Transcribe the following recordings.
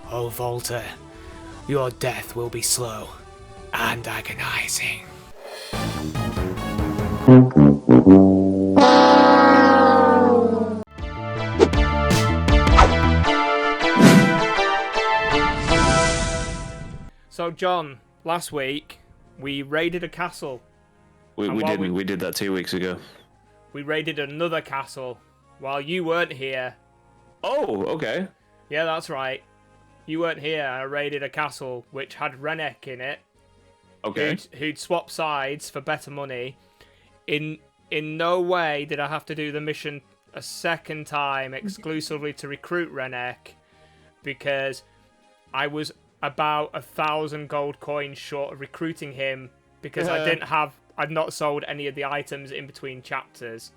Oh, Volta, your death will be slow and agonizing. So, John, last week we raided a castle. We didn't. We did that 2 weeks ago. We raided another castle while you weren't here. Oh, okay. Yeah, that's right. You weren't here. I raided a castle which had Rennek in it. Okay. Who'd swap sides for better money. In no way did I have to do the mission a second time exclusively to recruit Rennek, because I was about 1,000 gold coins short of recruiting him because I'd not sold any of the items in between chapters.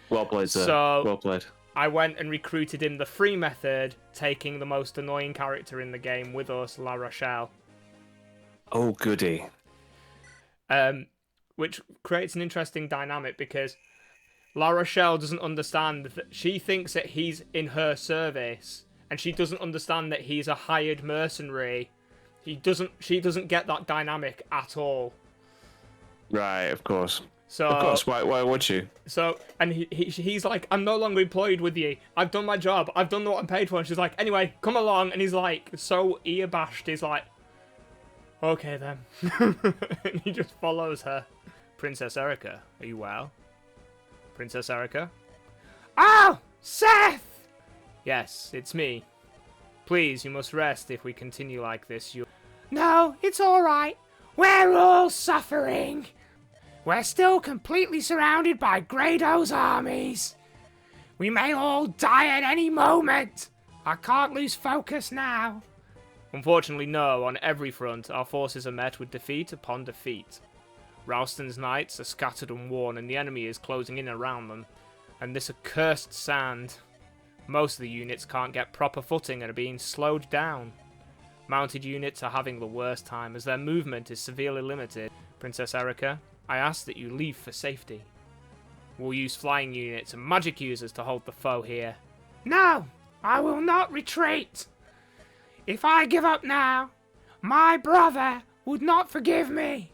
Well played, sir. So well played. I went and recruited him the free method, taking the most annoying character in the game with us, La Rochelle. Oh, goody. Which creates an interesting dynamic because La Rochelle doesn't understand that she thinks that he's in her service, and she doesn't understand that he's a hired mercenary. She doesn't get that dynamic at all. Right, of course. So, of course, why would you? So, and he's like, I'm no longer employed with you. I've done my job. I've done what I'm paid for. And she's like, anyway, come along. And he's like, so ear-bashed. He's like, okay then. And he just follows her. Princess Erica, are you well? Princess Erica? Oh, Seth! Yes, it's me. Please, you must rest. If we continue like this, you... No, it's alright. We're all suffering. We're still completely surrounded by Grado's armies. We may all die at any moment. I can't lose focus now. Unfortunately, no. On every front, our forces are met with defeat upon defeat. Ralston's knights are scattered and worn, and the enemy is closing in around them. And this accursed sand. Most of the units can't get proper footing and are being slowed down. Mounted units are having the worst time as their movement is severely limited. Princess Erica, I ask that you leave for safety. We'll use flying units and magic users to hold the foe here. No, I will not retreat. If I give up now, my brother would not forgive me.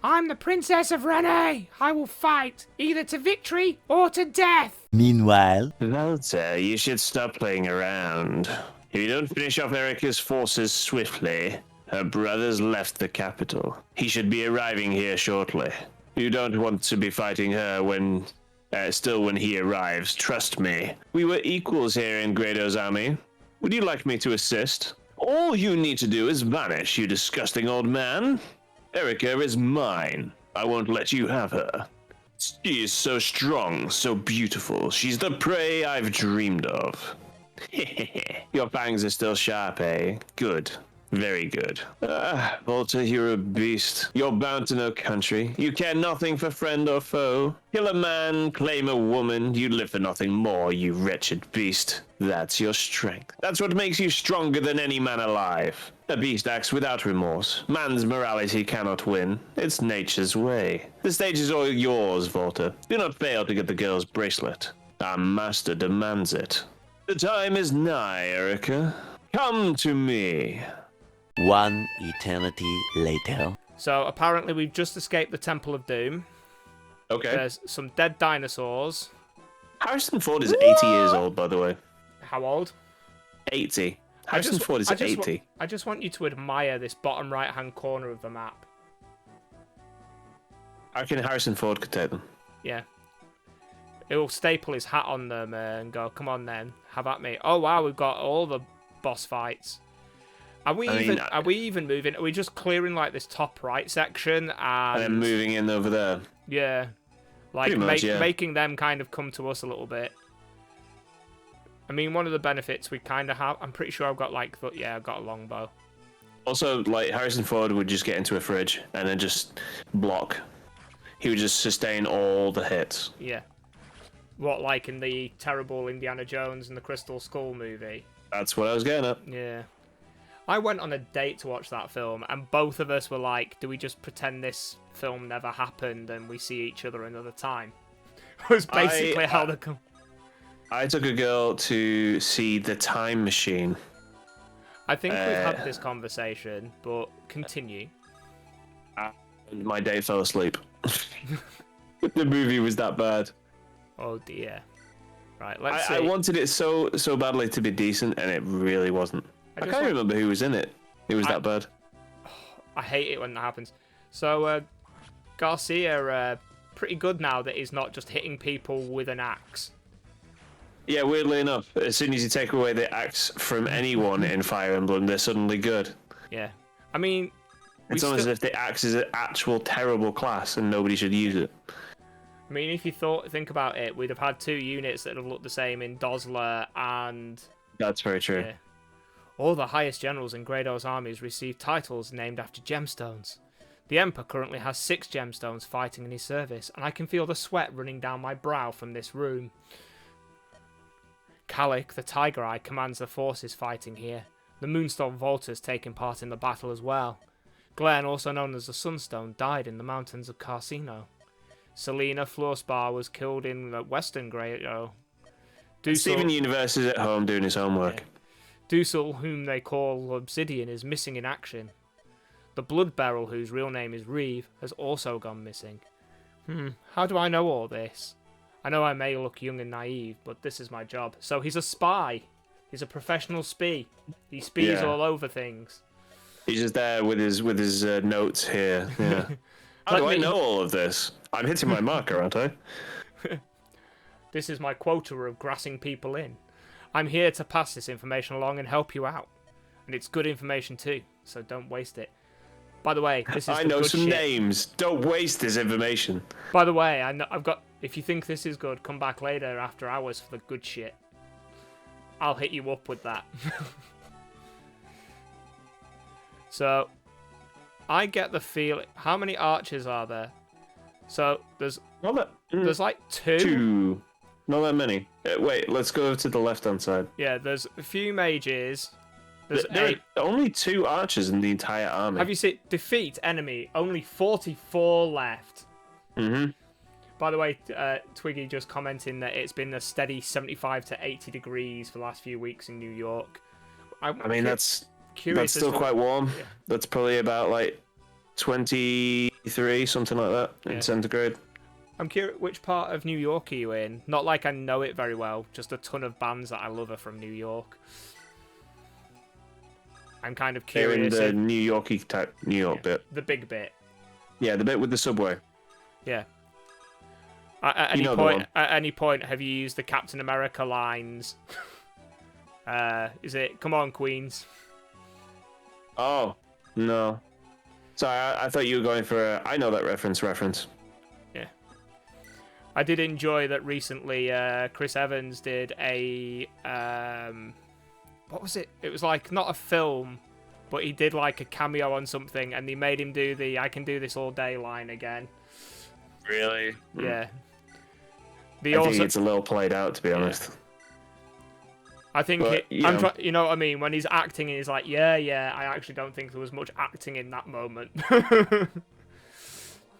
I'm the Princess of Rennes. I will fight, either to victory or to death. Meanwhile, Walter, you should stop playing around. If you don't finish off Erica's forces swiftly, her brother's left the capital. He should be arriving here shortly. You don't want to be fighting her when he arrives, trust me. We were equals here in Grado's army. Would you like me to assist? All you need to do is vanish, you disgusting old man. Erica is mine. I won't let you have her. She is so strong, so beautiful. She's the prey I've dreamed of. Your fangs are still sharp, eh? Good. Very good. Volta, you're a beast. You're bound to no country. You care nothing for friend or foe. Kill a man, claim a woman. You live for nothing more, you wretched beast. That's your strength. That's what makes you stronger than any man alive. A beast acts without remorse. Man's morality cannot win. It's nature's way. The stage is all yours, Volta. Do not fail to get the girl's bracelet. Our master demands it. The time is nigh, Erica. Come to me. one eternity later. So apparently we've just escaped the Temple of Doom. Okay. There's some dead dinosaurs. Harrison Ford is 80 years old, by the way. How old? 80. Harrison Ford is 80. I just want you to admire this bottom right-hand corner of the map. I reckon Harrison Ford could take them. Yeah. He'll staple his hat on them and go, come on then, have at me. Oh wow, we've got all the boss fights. Are we even moving? Are we just clearing like this top right section and then moving in over there? Yeah. Like yeah. making them kind of come to us a little bit. I mean, one of the benefits we kind of have, I'm pretty sure I've got I've got a longbow. Also, like, Harrison Ford would just get into a fridge and then just block. He would just sustain all the hits. Yeah. What, like in the terrible Indiana Jones and the Crystal Skull movie? That's what I was getting at. Yeah. I went on a date to watch that film, and both of us were like, do we just pretend this film never happened and we see each other another time? It was basically how the... I took a girl to see The Time Machine. I think we've had this conversation, but continue. And my date fell asleep. The movie was that bad. Oh dear. Right, let's see. I wanted it so badly to be decent, and it really wasn't. I can't remember who was in it. It was that bad. I hate it when that happens. So, Garcia, pretty good now that he's not just hitting people with an axe. Yeah, weirdly enough, as soon as you take away the axe from anyone in Fire Emblem, they're suddenly good. Yeah. I mean... It's almost as if the axe is an actual terrible class and nobody should use it. I mean, if you think about it, we'd have had 2 units that have looked the same in Dosler and... That's very true. Yeah. All the highest generals in Grado's armies receive titles named after gemstones. The Emperor currently has 6 gemstones fighting in his service, and I can feel the sweat running down my brow from this room. Kalik, the Tiger Eye, commands the forces fighting here. The Moonstone Volters taking part in the battle as well. Glenn, also known as the Sunstone, died in the mountains of Carcino. Selena Floorspar was killed in the Western Grado. Steven Universe is at home doing his homework. Yeah. Dusel, whom they call Obsidian, is missing in action. The Blood Beryl, whose real name is Reeve, has also gone missing. How do I know all this? I know I may look young and naive, but this is my job. So he's a spy. He's a professional spy. He spies all over things. He's just there with his notes here. Yeah. How do I know all of this? I'm hitting my marker, aren't I? This is my quota of grassing people in. I'm here to pass this information along and help you out. And it's good information too, so don't waste it. By the way, this is I know some names. Don't waste this information. By the way, I've got... If you think this is good, come back later after hours for the good shit. I'll hit you up with that. So, I get the feeling... How many archers are there? So, there's like 2. 2. Not that many. Wait, let's go to the left-hand side. Yeah, there's a few mages. There's there are only 2 archers in the entire army. Have you seen... Defeat enemy. Only 44 left. Mm-hmm. By the way, Twiggy just commenting that it's been a steady 75 to 80 degrees for the last few weeks in New York. I mean, that's curious. That's still quite warm. Yeah. That's probably about like 23, something like that in centigrade. I'm curious, which part of New York are you in? Not like I know it very well, just a ton of bands that I love are from New York. I'm kind of curious. They're in the New York-y type New York bit. The big bit. Yeah, the bit with the subway. Yeah. At any point, have you used the Captain America lines? Is it, come on, Queens? Oh, no. Sorry, I thought you were going for I know that reference. Yeah. I did enjoy that recently Chris Evans did a... what was it? It was like, not a film, but he did like a cameo on something, and they made him do the I can do this all day line again. Really? Yeah. I think it's a little played out, to be honest. I think you know what I mean? When he's acting and he's like, yeah, I actually don't think there was much acting in that moment. I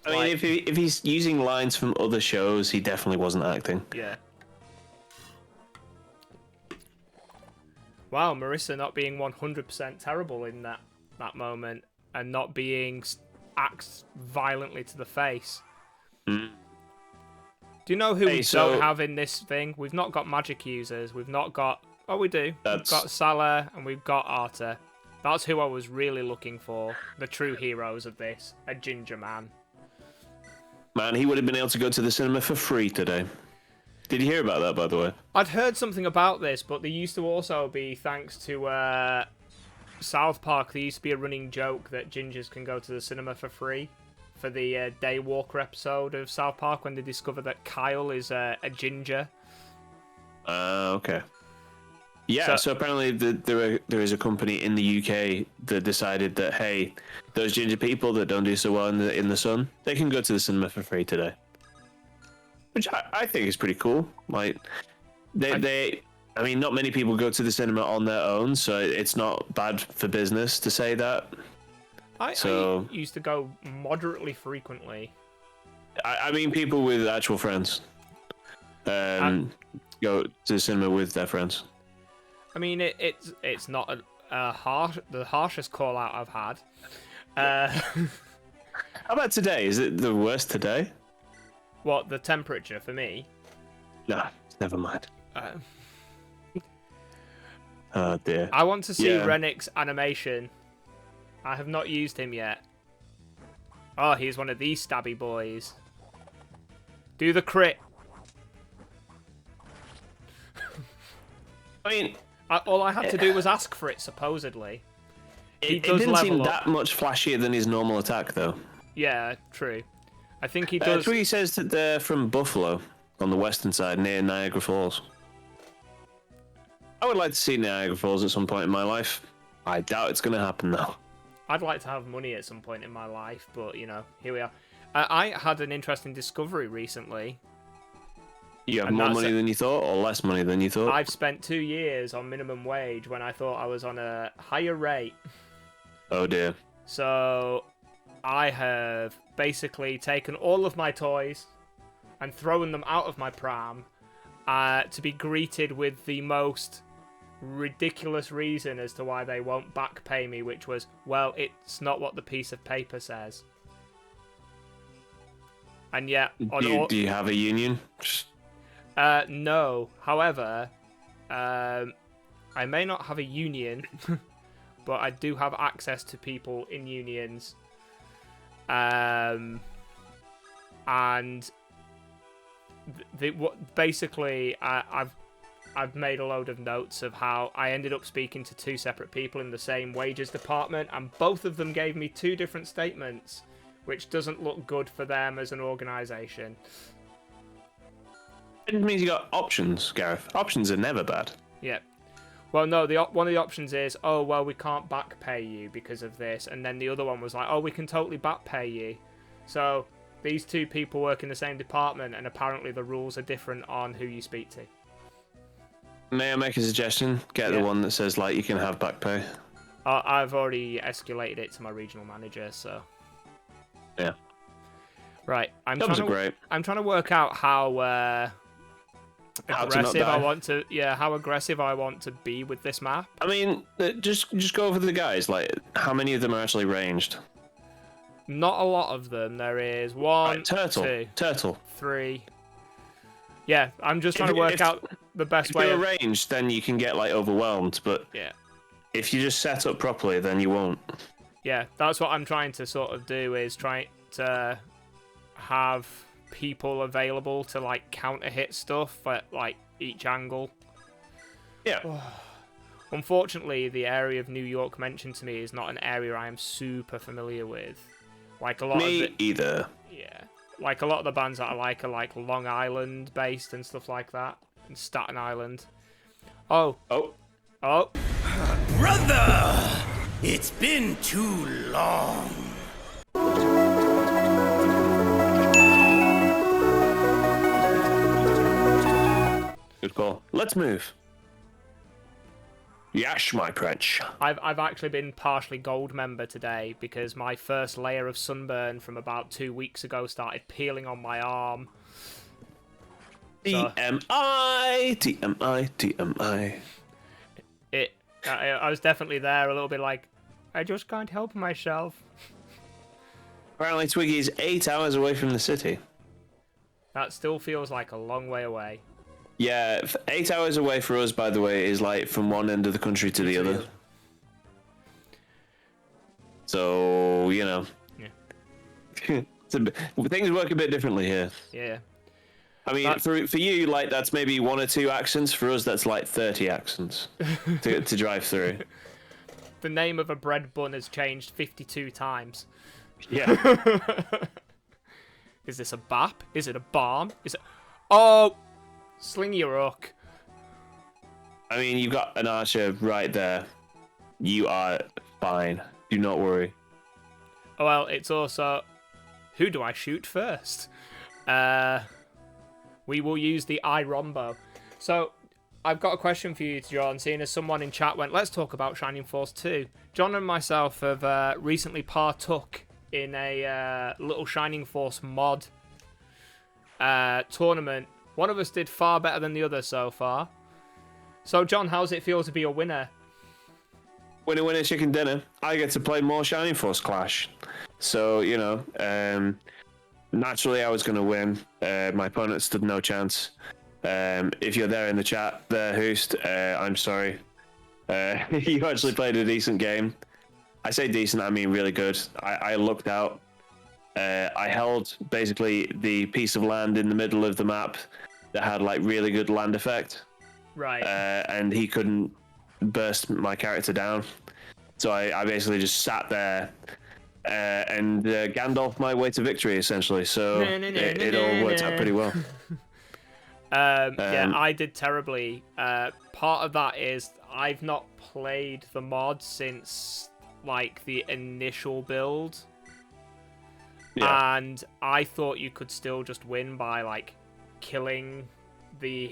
mean, if he's using lines from other shows, he definitely wasn't acting. Yeah. Wow, Marissa not being 100% terrible in that moment and not being axed violently to the face. Mm. Do you know who we don't have in this thing? We've not got magic users. We've not got... Oh, we do. We've got Salah and we've got Arta. That's who I was really looking for. The true heroes of this. A ginger man. Man, he would have been able to go to the cinema for free today. Did you hear about that, by the way? I'd heard something about this, but there used to also be, thanks to South Park, there used to be a running joke that gingers can go to the cinema for free for the Daywalker episode of South Park when they discover that Kyle is a ginger. Okay. Yeah, so apparently there is a company in the UK that decided that, hey, those ginger people that don't do so well in the sun, they can go to the cinema for free today. Which I think is pretty cool. Like, I mean, not many people go to the cinema on their own, so it's not bad for business to say that. I used to go moderately frequently. I mean, people with actual friends go to the cinema with their friends. I mean, it's not the harshest call out I've had. Uh, How about today? Is it the worst today? what, the temperature for me? No, never mind. Uh, Oh dear. I want to see Yeah. Rennick's animation. I have not used him yet. Oh, he's one of these stabby boys. Do the crit. I mean, All I had to do was ask for it, supposedly. it does didn't seem level up. that much flashier than his normal attack, though. Yeah, true. I think he does. Twiggy says that they're from Buffalo, on the western side, near Niagara Falls. I would like to see Niagara Falls at some point in my life. I doubt it's going to happen, though. I'd like to have money at some point in my life, but, you know, here we are. I had an interesting discovery recently. You have And more that's money it. than you thought, or less money than you thought? I've spent 2 years on minimum wage when I thought I was on a higher rate. Oh dear. So I have basically taken all of my toys and thrown them out of my pram to be greeted with the most ridiculous reason as to why they won't back pay me, which was, well, it's not what the piece of paper says. And yet, Do you have a union? no. However, I may not have a union, but I do have access to people in unions. And basically, I've made a load of notes of how I ended up speaking to 2 separate people in the same wages department, and both of them gave me 2 different statements, which doesn't look good for them as an organisation. It means you got options, Gareth. Options are never bad. Yeah. Well, no, one of the options is, oh, well, we can't back pay you because of this. And then the other one was like, oh, we can totally back pay you. So these 2 people work in the same department, and apparently the rules are different on who you speak to. May I make a suggestion? Get Yeah. the one that says, like, you can have back pay. I've already escalated it to my regional manager, so. Yeah. Right. I'm Jobs trying are to great. I'm trying to work out how How to not aggressive I die. want to. Yeah, how aggressive I want to be with this map. I mean, just go over the guys. Like, how many of them are actually ranged? Not a lot of them. There is 1, Right, turtle. 2, Turtle. 3. Yeah, I'm just trying to work If- out the best If way. you're ranged, then you can get, like, overwhelmed. But Yeah, if you just set up properly, then you won't. yeah, that's what I'm trying to sort of do, is try to have people available to like counter hit stuff at like each angle. Yeah. Unfortunately, the area of New York mentioned to me is not an area I am super familiar with. Like a lot of Me the, either. yeah, like a lot of the bands that I like are like Long Island based and stuff like that, and Staten Island. Oh, Oh, Brother! It's been too long. good call. Let's move. Yash, my French. I've actually been partially gold member today because my first layer of sunburn from about 2 weeks ago started peeling on my arm. So- TMI, TMI, TMI. I was definitely there a little bit like, I just can't help myself. Apparently, Twiggy is 8 hours away from the city. That still feels like a long way away. Yeah, 8 hours away for us, by the way, is like from one end of the country to the other. So, you know. Yeah. Things work a bit differently here. Yeah. I mean, That- for you, like, that's maybe 1 or 2 accents. For us, that's like 30 accents to drive through. The name of a bread bun has changed 52 times. Yeah. Is this a bap? Is it a bomb? Is it... Oh! Sling your hook. I mean, you've got an archer right there. You are fine. Do not worry. Oh, well, it's also... Who do I shoot first? We will use the iRombo. So, I've got a question for you, John, seeing as someone in chat went, let's talk about Shining Force 2. John and myself have recently partook in a little Shining Force mod tournament. One of us did far better than the other so far. So, John, how's it feel to be a winner? winner, winner, chicken dinner. I get to play more Shining Force Clash. So, you know, naturally I was going to win. My opponent stood no chance. If you're there in the chat there, Hoost, I'm sorry. You actually played a decent game. I say decent, I mean really good. I looked out. I held basically the piece of land in the middle of the map that had like really good land effect. Right. And he couldn't burst my character down. So I basically just sat there and Gandalf my way to victory, essentially. So it all worked out pretty well. Yeah, I did terribly. Part of that is I've not played the mod since like the initial build. Yeah. And I thought you could still just win by like killing the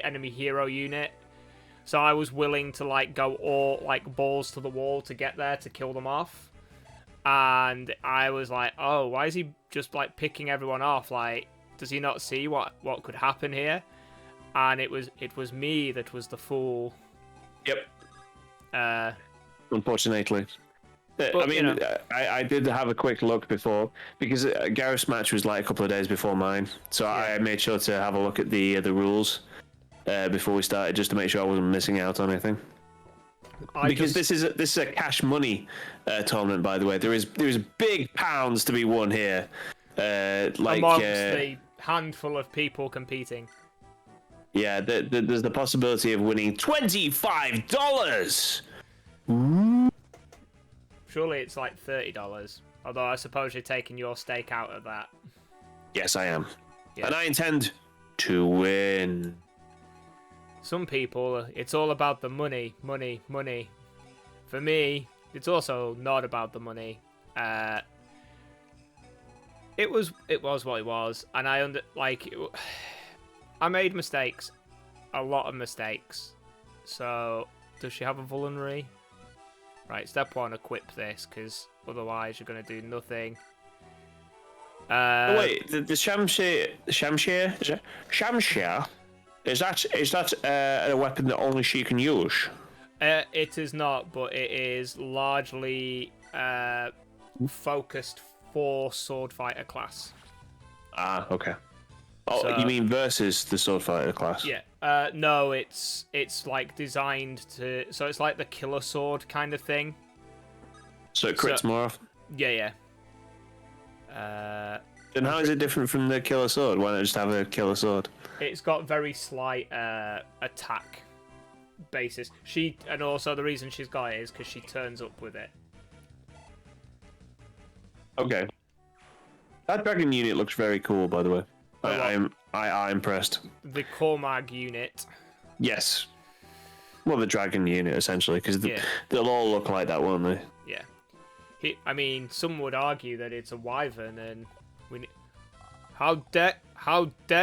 enemy hero unit. So I was willing to like go all like balls to the wall to get there to kill them off. And I was like, oh, why is he just like picking everyone off? Like, does he not see what could happen here? And it was me that was the fool. Yep. Unfortunately. But, I mean, you know. I did have a quick look before because Gareth's match was like a couple of days before mine, so I made sure to have a look at the rules before we started, just to make sure I wasn't missing out on anything. Because this is a cash money tournament, by the way. There is big pounds to be won here. Like amongst the handful of people competing. Yeah, there's the possibility of winning $25. Surely it's like $30. Although I suppose you're taking your stake out of that. Yes, I am. Yeah. And I intend to win. Some people, it's all about the money, money, money. For me, it's also not about the money. It was what it was, and I made mistakes, a lot of mistakes. So, does she have a vulnerary? Right, step 1, equip this, because otherwise you're going to do nothing. Wait, the Shamshir, is that a weapon that only she can use? It is not, but it is largely focused for sword fighter class. Ah, okay. Oh, So- you mean versus the sword fighter class? Yeah. No, it's like designed to, so it's like the killer sword kind of thing. So it crits more often? Yeah. Then how is it different from the killer sword? Why not just have a killer sword? It's got very slight attack basis. And also the reason she's got it is because she turns up with it. Okay. That dragon unit looks very cool, by the way. Oh, what? I'm impressed. The Cormag unit. Yes. Well, the dragon unit essentially, because Yeah. they'll all look like that, won't they? Yeah. I mean, some would argue that it's a wyvern, and how dare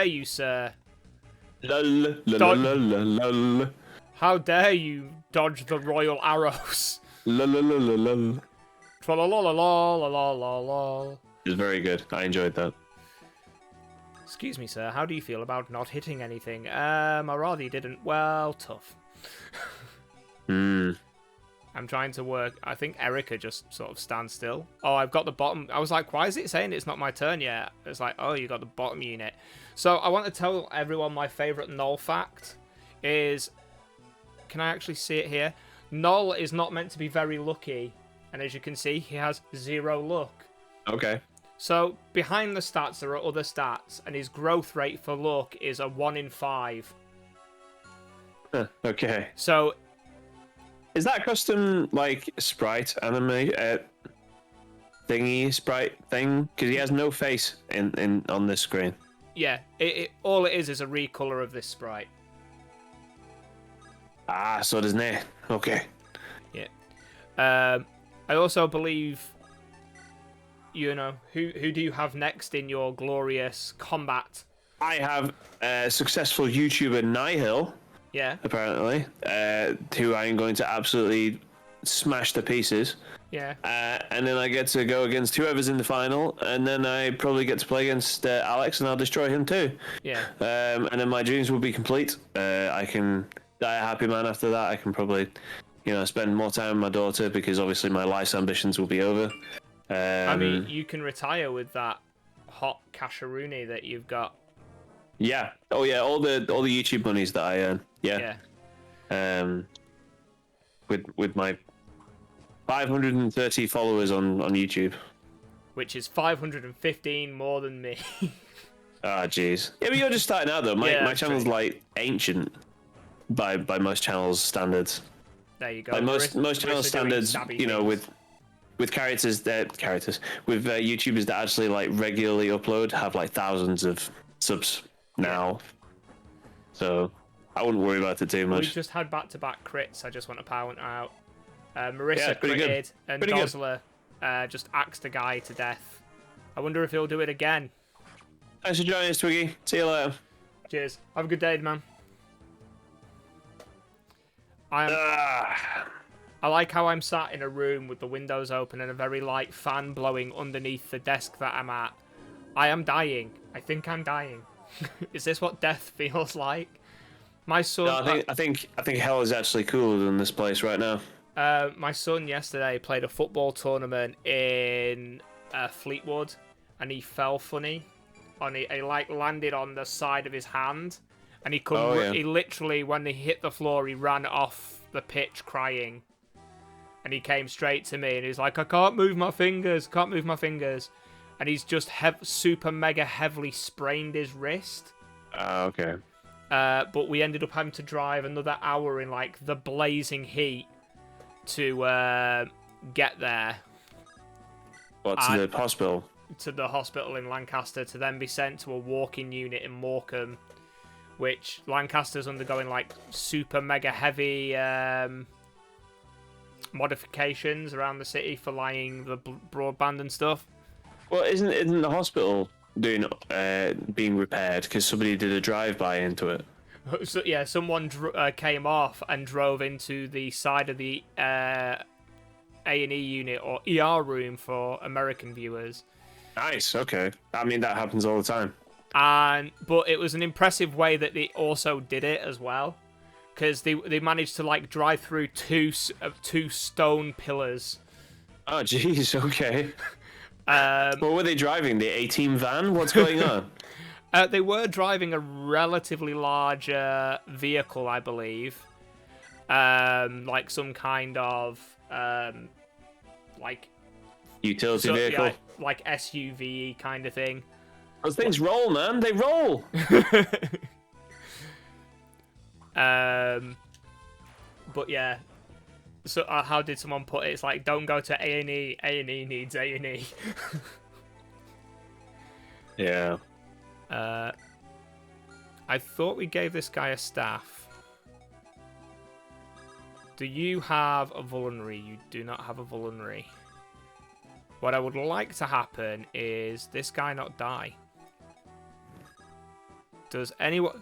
you, sir? Lol, lol, lol, lol, lol. How dare you dodge the royal arrows? Lol, lol, lol, lol. Tra-la-la-la-la-la-la-la. It's very good. I enjoyed that. Excuse me, sir. How do you feel about not hitting anything? I rather didn't. Well, tough. I'm trying to work. I think Erica just sort of stands still. Oh, I've got the bottom. I was like, why is it saying it's not my turn yet? It's like, oh, you got the bottom unit. So I want to tell everyone my favourite Null fact is... Can I actually see it here? Null is not meant to be very lucky. And as you can see, he has 0 luck. Okay. So behind the stats, there are other stats. And his growth rate for luck is a 1 in 5. Huh, okay. So... Is that a custom, like, sprite anime thingy sprite thing? Because he has no face on this screen. Yeah, all it is a recolor of this sprite. Ah, so does Ne. Okay. Yeah. I also believe, you know, who do you have next in your glorious combat? I have successful YouTuber Nihil, Yeah. apparently, who I'm going to absolutely smash to pieces. Yeah. And then I get to go against whoever's in the final, and then I probably get to play against Alex, and I'll destroy him too. Yeah. And then my dreams will be complete. I can die a happy man after that. I can probably spend more time with my daughter because obviously my life's ambitions will be over. I mean, you can retire with that hot casheroony that you've got. Yeah. Oh yeah. All the YouTube monies that I earn. Yeah. With my 530 followers on YouTube. Which is 515 more than me. Ah, jeez. Yeah, but you're just starting out though. My channel's true. like ancient by most channels' standards. There you go. Like most channel Marissa doing standards, stabby with characters with YouTubers that actually like regularly upload have like thousands of subs now. So I wouldn't worry about it too We much. just had back-to-back crits. I just want to point out. Marissa Yeah, pretty good. critted and Pretty good. Dozler just axed a guy to death. I wonder if he'll do it again. Thanks for joining us, Twiggy. See you later. Cheers. Have a good day, man. I like how I'm sat in a room with the windows open and a very light fan blowing underneath the desk that I'm at. I am dying. I think I'm dying. Is this what death feels like? My son. No, I think hell is actually cooler than this place right now. My son yesterday played a football tournament in Fleetwood, and he fell funny. He like landed on the side of his hand, and he couldn't. Oh, yeah. He literally, when he hit the floor, he ran off the pitch crying, and he came straight to me, and he's like, "I can't move my fingers, can't move my fingers," and he's just super mega heavily sprained his wrist. Okay. But we ended up having to drive another hour in like the blazing heat to get there. What's the hospital? To the hospital in Lancaster to then be sent to a walk-in unit in Morecambe, which Lancaster's undergoing like super mega heavy modifications around the city for lying the broadband and stuff. Well, isn't the hospital being repaired because somebody did a drive-by into it? So yeah, someone came off and drove into the side of the A&E unit or ER room for American viewers. Nice. Okay. I mean, that happens all the time. But it was an impressive way that they also did it as well, because they managed to like drive through two stone pillars. Oh, jeez. Okay. Um, What were they driving? The A-Team van? What's going on? They were driving a relatively large vehicle, I believe, like some kind of like Utility vehicle. yeah, like SUV kind of thing. Those things roll, man. They roll. But yeah. So how did someone put it? It's like, don't go to A&E. A&E needs A&E. Yeah. I thought we gave this guy a staff. Do you have a vulnerary? You do not have a vulnerary. What I would like to happen is this guy not die. Does anyone...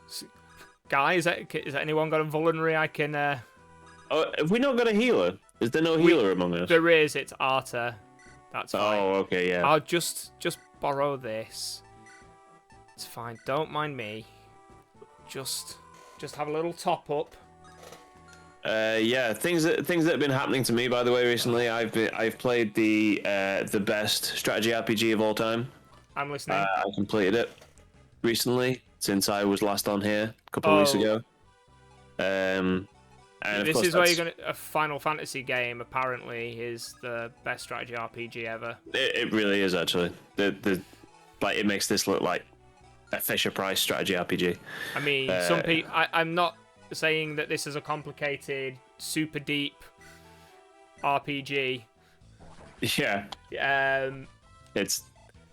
Guys, is anyone got a vulnerary I can... Oh, have we not got a healer? Is there no healer among us? There is, it's Arta. That's fine. Oh, okay, yeah. I'll just borrow this. It's fine. Don't mind me. Just have a little top up. Yeah, things that have been happening to me, by the way, recently. I've played the best strategy RPG of all time. I'm listening. I completed it recently since I was last on here a couple of weeks ago. And of this course is where you're gonna. A Final Fantasy game apparently is the best strategy RPG ever. It really is actually. Like it makes this look like a Fisher Price strategy RPG. I mean, some people. I'm not saying that this is a complicated, super deep RPG. Yeah. It's.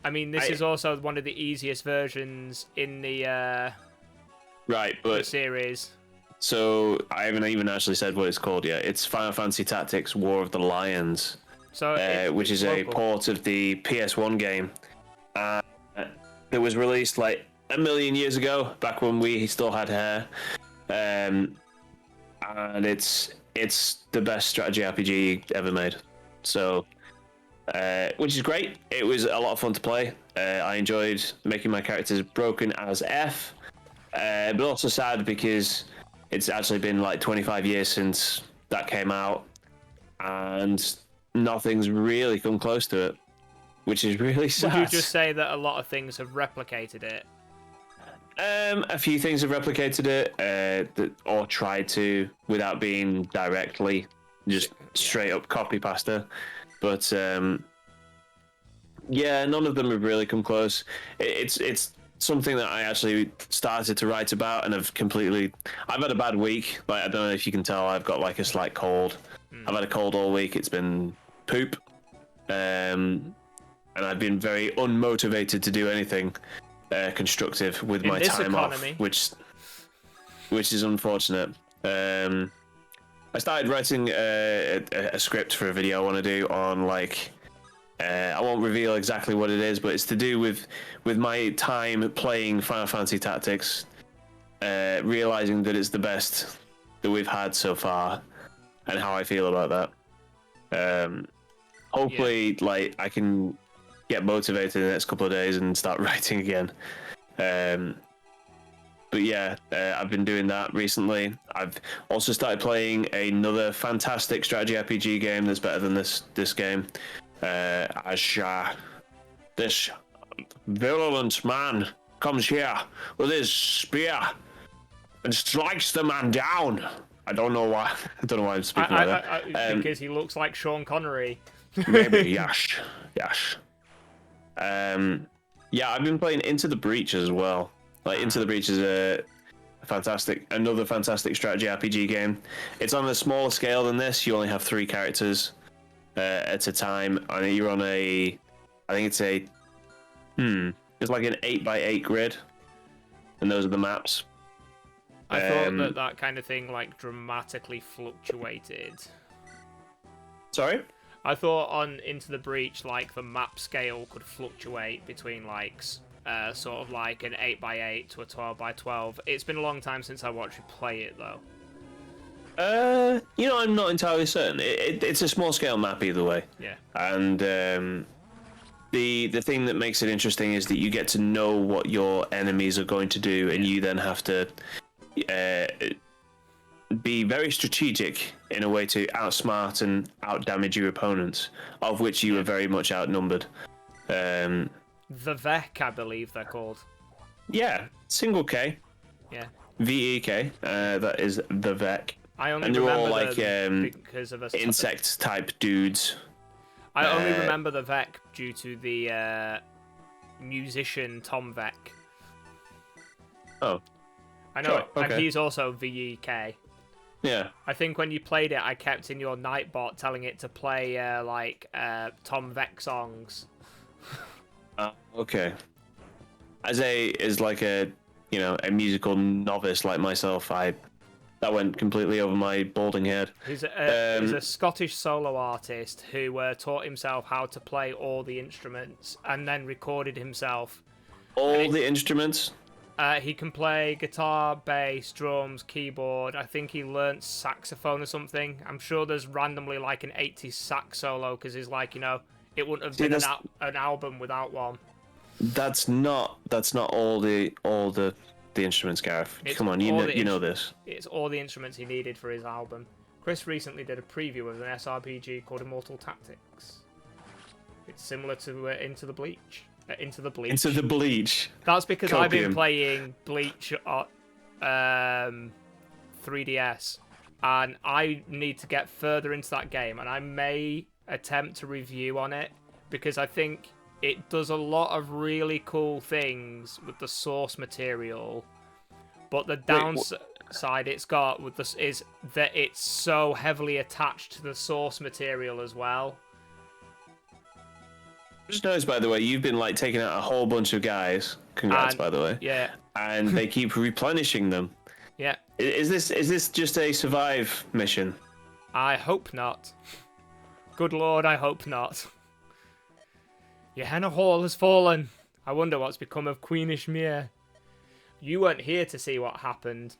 I mean, this is also one of the easiest versions in the Right, the but series. so I haven't even actually said what it's called yet. It's Final Fantasy Tactics: War of the Lions, So which is a port of the PS1 game. It was released like a million years ago, back when we still had hair. And it's the best strategy RPG ever made. So, which is great. It was a lot of fun to play. I enjoyed making my characters broken as F, but also sad because it's actually been like 25 years since that came out, and nothing's really come close to it, which is really sad. Would you just say that a lot of things have replicated it? A few things have replicated it, or tried to, without being directly just straight up copy pasta. But yeah, none of them have really come close. It's something that I actually started to write about, and have completely. I've had a bad week. Like, I don't know if you can tell, I've got like a slight cold. I've had a cold all week. It's been poop, and I've been very unmotivated to do anything constructive with my time off, which is unfortunate. I started writing a script for a video I want to do on, like, I won't reveal exactly what it is, but it's to do with my time playing Final Fantasy Tactics, realizing that it's the best that we've had so far, and how I feel about that. Hopefully, like, I can get motivated in the next couple of days and start writing again. But yeah, I've been doing that recently. I've also started playing another fantastic strategy RPG game that's better than this game. As this virulent man comes here with his spear and strikes the man down. I don't know why. I don't know why I'm speaking like that. Because he looks like Sean Connery. Maybe Yash. Yeah, I've been playing Into the Breach as well. Like, Into the Breach is another fantastic strategy RPG game. It's on a smaller scale than this. You only have 3 characters at a time, and you're on I think it's it's like an 8x8 grid, and those are the maps. I thought that kind of thing, like, dramatically fluctuated. Sorry? I thought on Into the Breach, like, the map scale could fluctuate between, like, sort of like an 8x8 to a 12x12. It's been a long time since I watched you play it, though. I'm not entirely certain. It's a small scale map either way. Yeah. And the thing that makes it interesting is that you get to know what your enemies are going to do, and you then have to be very strategic in a way to outsmart and outdamage your opponents, of which you are very much outnumbered. The Vec, I believe they're called. Yeah, single K. Yeah. VEK. That is the Vec. I only and they're remember all like because of a insect type dudes. I only remember the Vec due to the musician Tom Vec. Oh. I know, sure. Okay. and he's also VEK. Yeah. I think when you played it, I kept in your Nightbot telling it to play Tom Vec songs. Okay. As a musical novice like myself, that went completely over my balding head. He's a Scottish solo artist who taught himself how to play all the instruments and then recorded himself. The instruments? He can play guitar, bass, drums, keyboard. I think he learnt saxophone or something. I'm sure there's randomly like an 80s sax solo because he's like, it wouldn't have been an album without one. That's not all the instruments, Gareth. Come on, you know this. It's all the instruments he needed for his album. Chris recently did a preview of an SRPG called Immortal Tactics. It's similar to Into the Bleach. Into the Bleach. That's because I've been playing Bleach on 3DS, and I need to get further into that game, and I may attempt to review on it, because I think it does a lot of really cool things with the source material, but the downside it's got with this is that it's so heavily attached to the source material as well. Just noticed, by the way, you've been like taking out a whole bunch of guys. Congrats, by the way. Yeah. And they keep replenishing them. Yeah. Is this just a survive mission? I hope not. Good lord, I hope not. Gehenna Hall has fallen. I wonder what's become of Queen Ishmir. You weren't here to see what happened.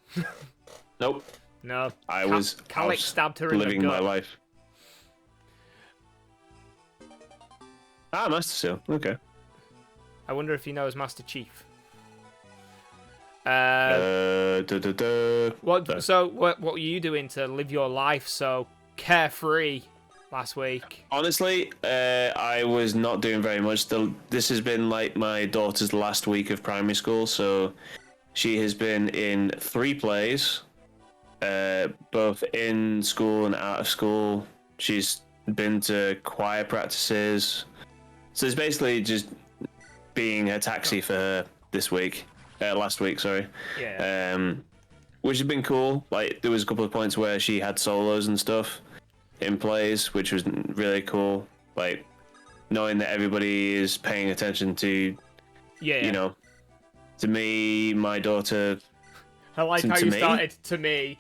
Nope. No. I was stabbed her in the gut. Living my life. Master Seal. Okay. I wonder if he knows Master Chief. What? So what were you doing to live your life so carefree last week? Honestly, I was not doing very much. This has been like my daughter's last week of primary school, so she has been in 3 plays, both in school and out of school. She's been to choir practices. So it's basically just being a taxi for her this week. Last week, sorry. Yeah. Which has been cool. Like, there was a couple of points where she had solos and stuff in plays, which was really cool. Like, knowing that everybody is paying attention to, you know, to me, my daughter. I like how you started to me.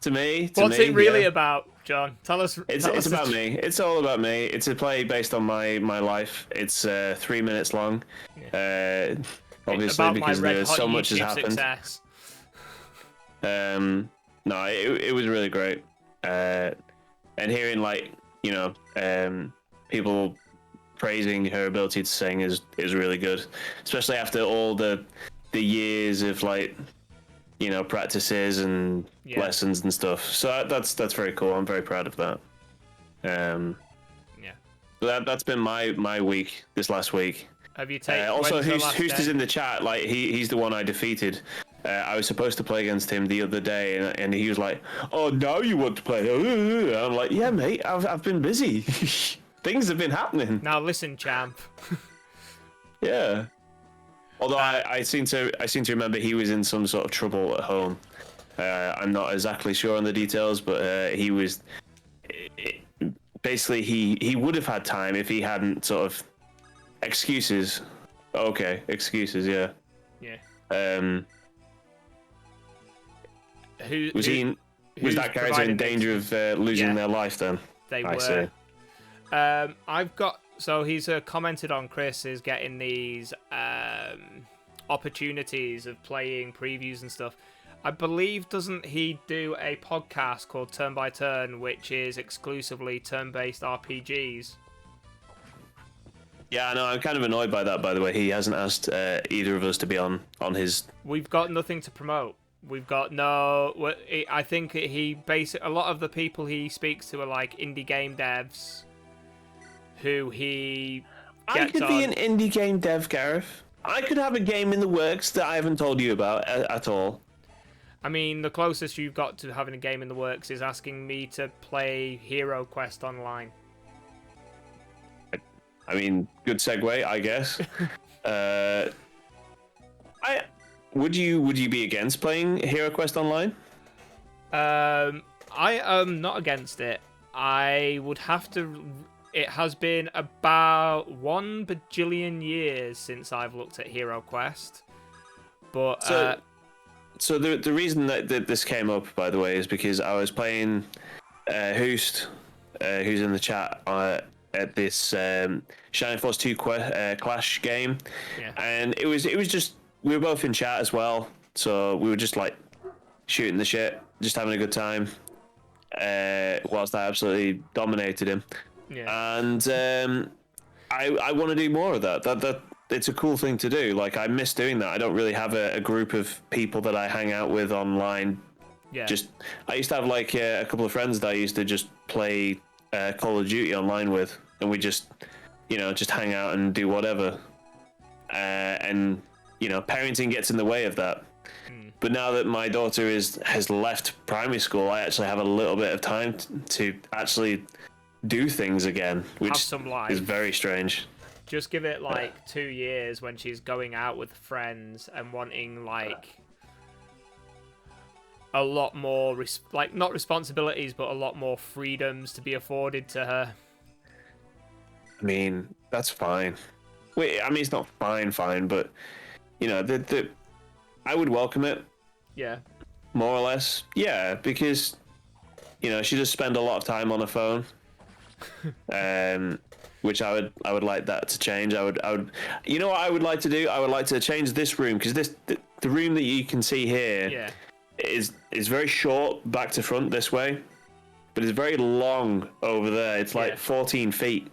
To me. What's it really about, John? Tell us. It's about me. It's all about me. It's a play based on my life. It's 3 minutes long. Obviously, about because there's so much has happened. Success. No, it was really great. And hearing, like, you know, people praising her ability to sing is really good, especially after all the years of, like, you know, practices and lessons and stuff. So that's very cool. I'm very proud of that. That's been my week this last week. Have you taken? Also, Hoost is in the chat. Like, he's the one I defeated. I was supposed to play against him the other day, and he was like, "Oh, now you want to play?" I'm like, "Yeah, mate. I've been busy. Things have been happening." Now listen, champ. Yeah. Although I seem to remember he was in some sort of trouble at home. I'm not exactly sure on the details, but he was. Basically, he would have had time if he hadn't sort of. Excuses. Okay, excuses. Yeah. Yeah. Was that character in danger of losing their life then? They were. See. I've got. So he's commented on Chris is getting these opportunities of playing previews and stuff. I believe, doesn't he do a podcast called Turn by Turn, which is exclusively turn-based RPGs? Yeah, no, I'm kind of annoyed by that, by the way. He hasn't asked either of us to be on his... We've got nothing to promote. We've got no... I think a lot of the people he speaks to are like indie game devs who he gets I could be an indie game dev, Gareth. I could have a game in the works that I haven't told you about at all. I mean, the closest you've got to having a game in the works is asking me to play Hero Quest Online. I mean, good segue, I guess. Would you be against playing Hero Quest Online? I am not against it. I would have to. It has been about 1 bajillion years since I've looked at Hero Quest, but so the reason that this came up, by the way, is because I was playing Hoost, who's in the chat. At this Shining Force 2 Clash game, and it was just, we were both in chat as well, so we were just like shooting the shit, just having a good time, whilst I absolutely dominated him. And I want to do more of that. That it's a cool thing to do. Like, I miss doing that. I don't really have a group of people that I hang out with online. I used to have like a couple of friends that I used to just play Call of Duty online with, and we just hang out and do whatever, and parenting gets in the way of that. But now that my daughter has left primary school, I actually have a little bit of time to actually do things again, which is very strange. Just give it like 2 years when she's going out with friends and wanting like a lot more, not responsibilities, but a lot more freedoms to be afforded to her. I mean, that's fine. Wait, I mean, it's not fine, but I would welcome it. Yeah. More or less, yeah, because she does spend a lot of time on her phone, which I would like that to change. I would. You know what I would like to do? I would like to change this room, because the room that you can see here is very short back to front this way, but it's very long over there. It's like 14 feet.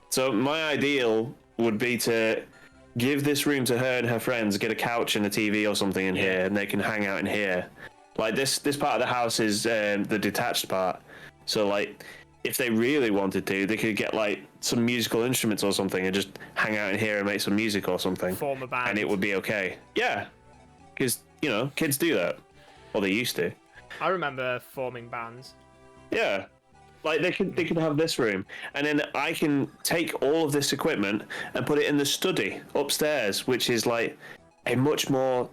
So my ideal would be to give this room to her and her friends, get a couch and a TV or something in here, and they can hang out in here. Like this part of the house is the detached part, so like if they really wanted to, they could get like some musical instruments or something and just hang out in here and make some music or something, Form a band. and it would be okay. Yeah, because kids do that, or they used to. I remember forming bands. Yeah. Like they could have this room, and then I can take all of this equipment and put it in the study upstairs, which is like a much more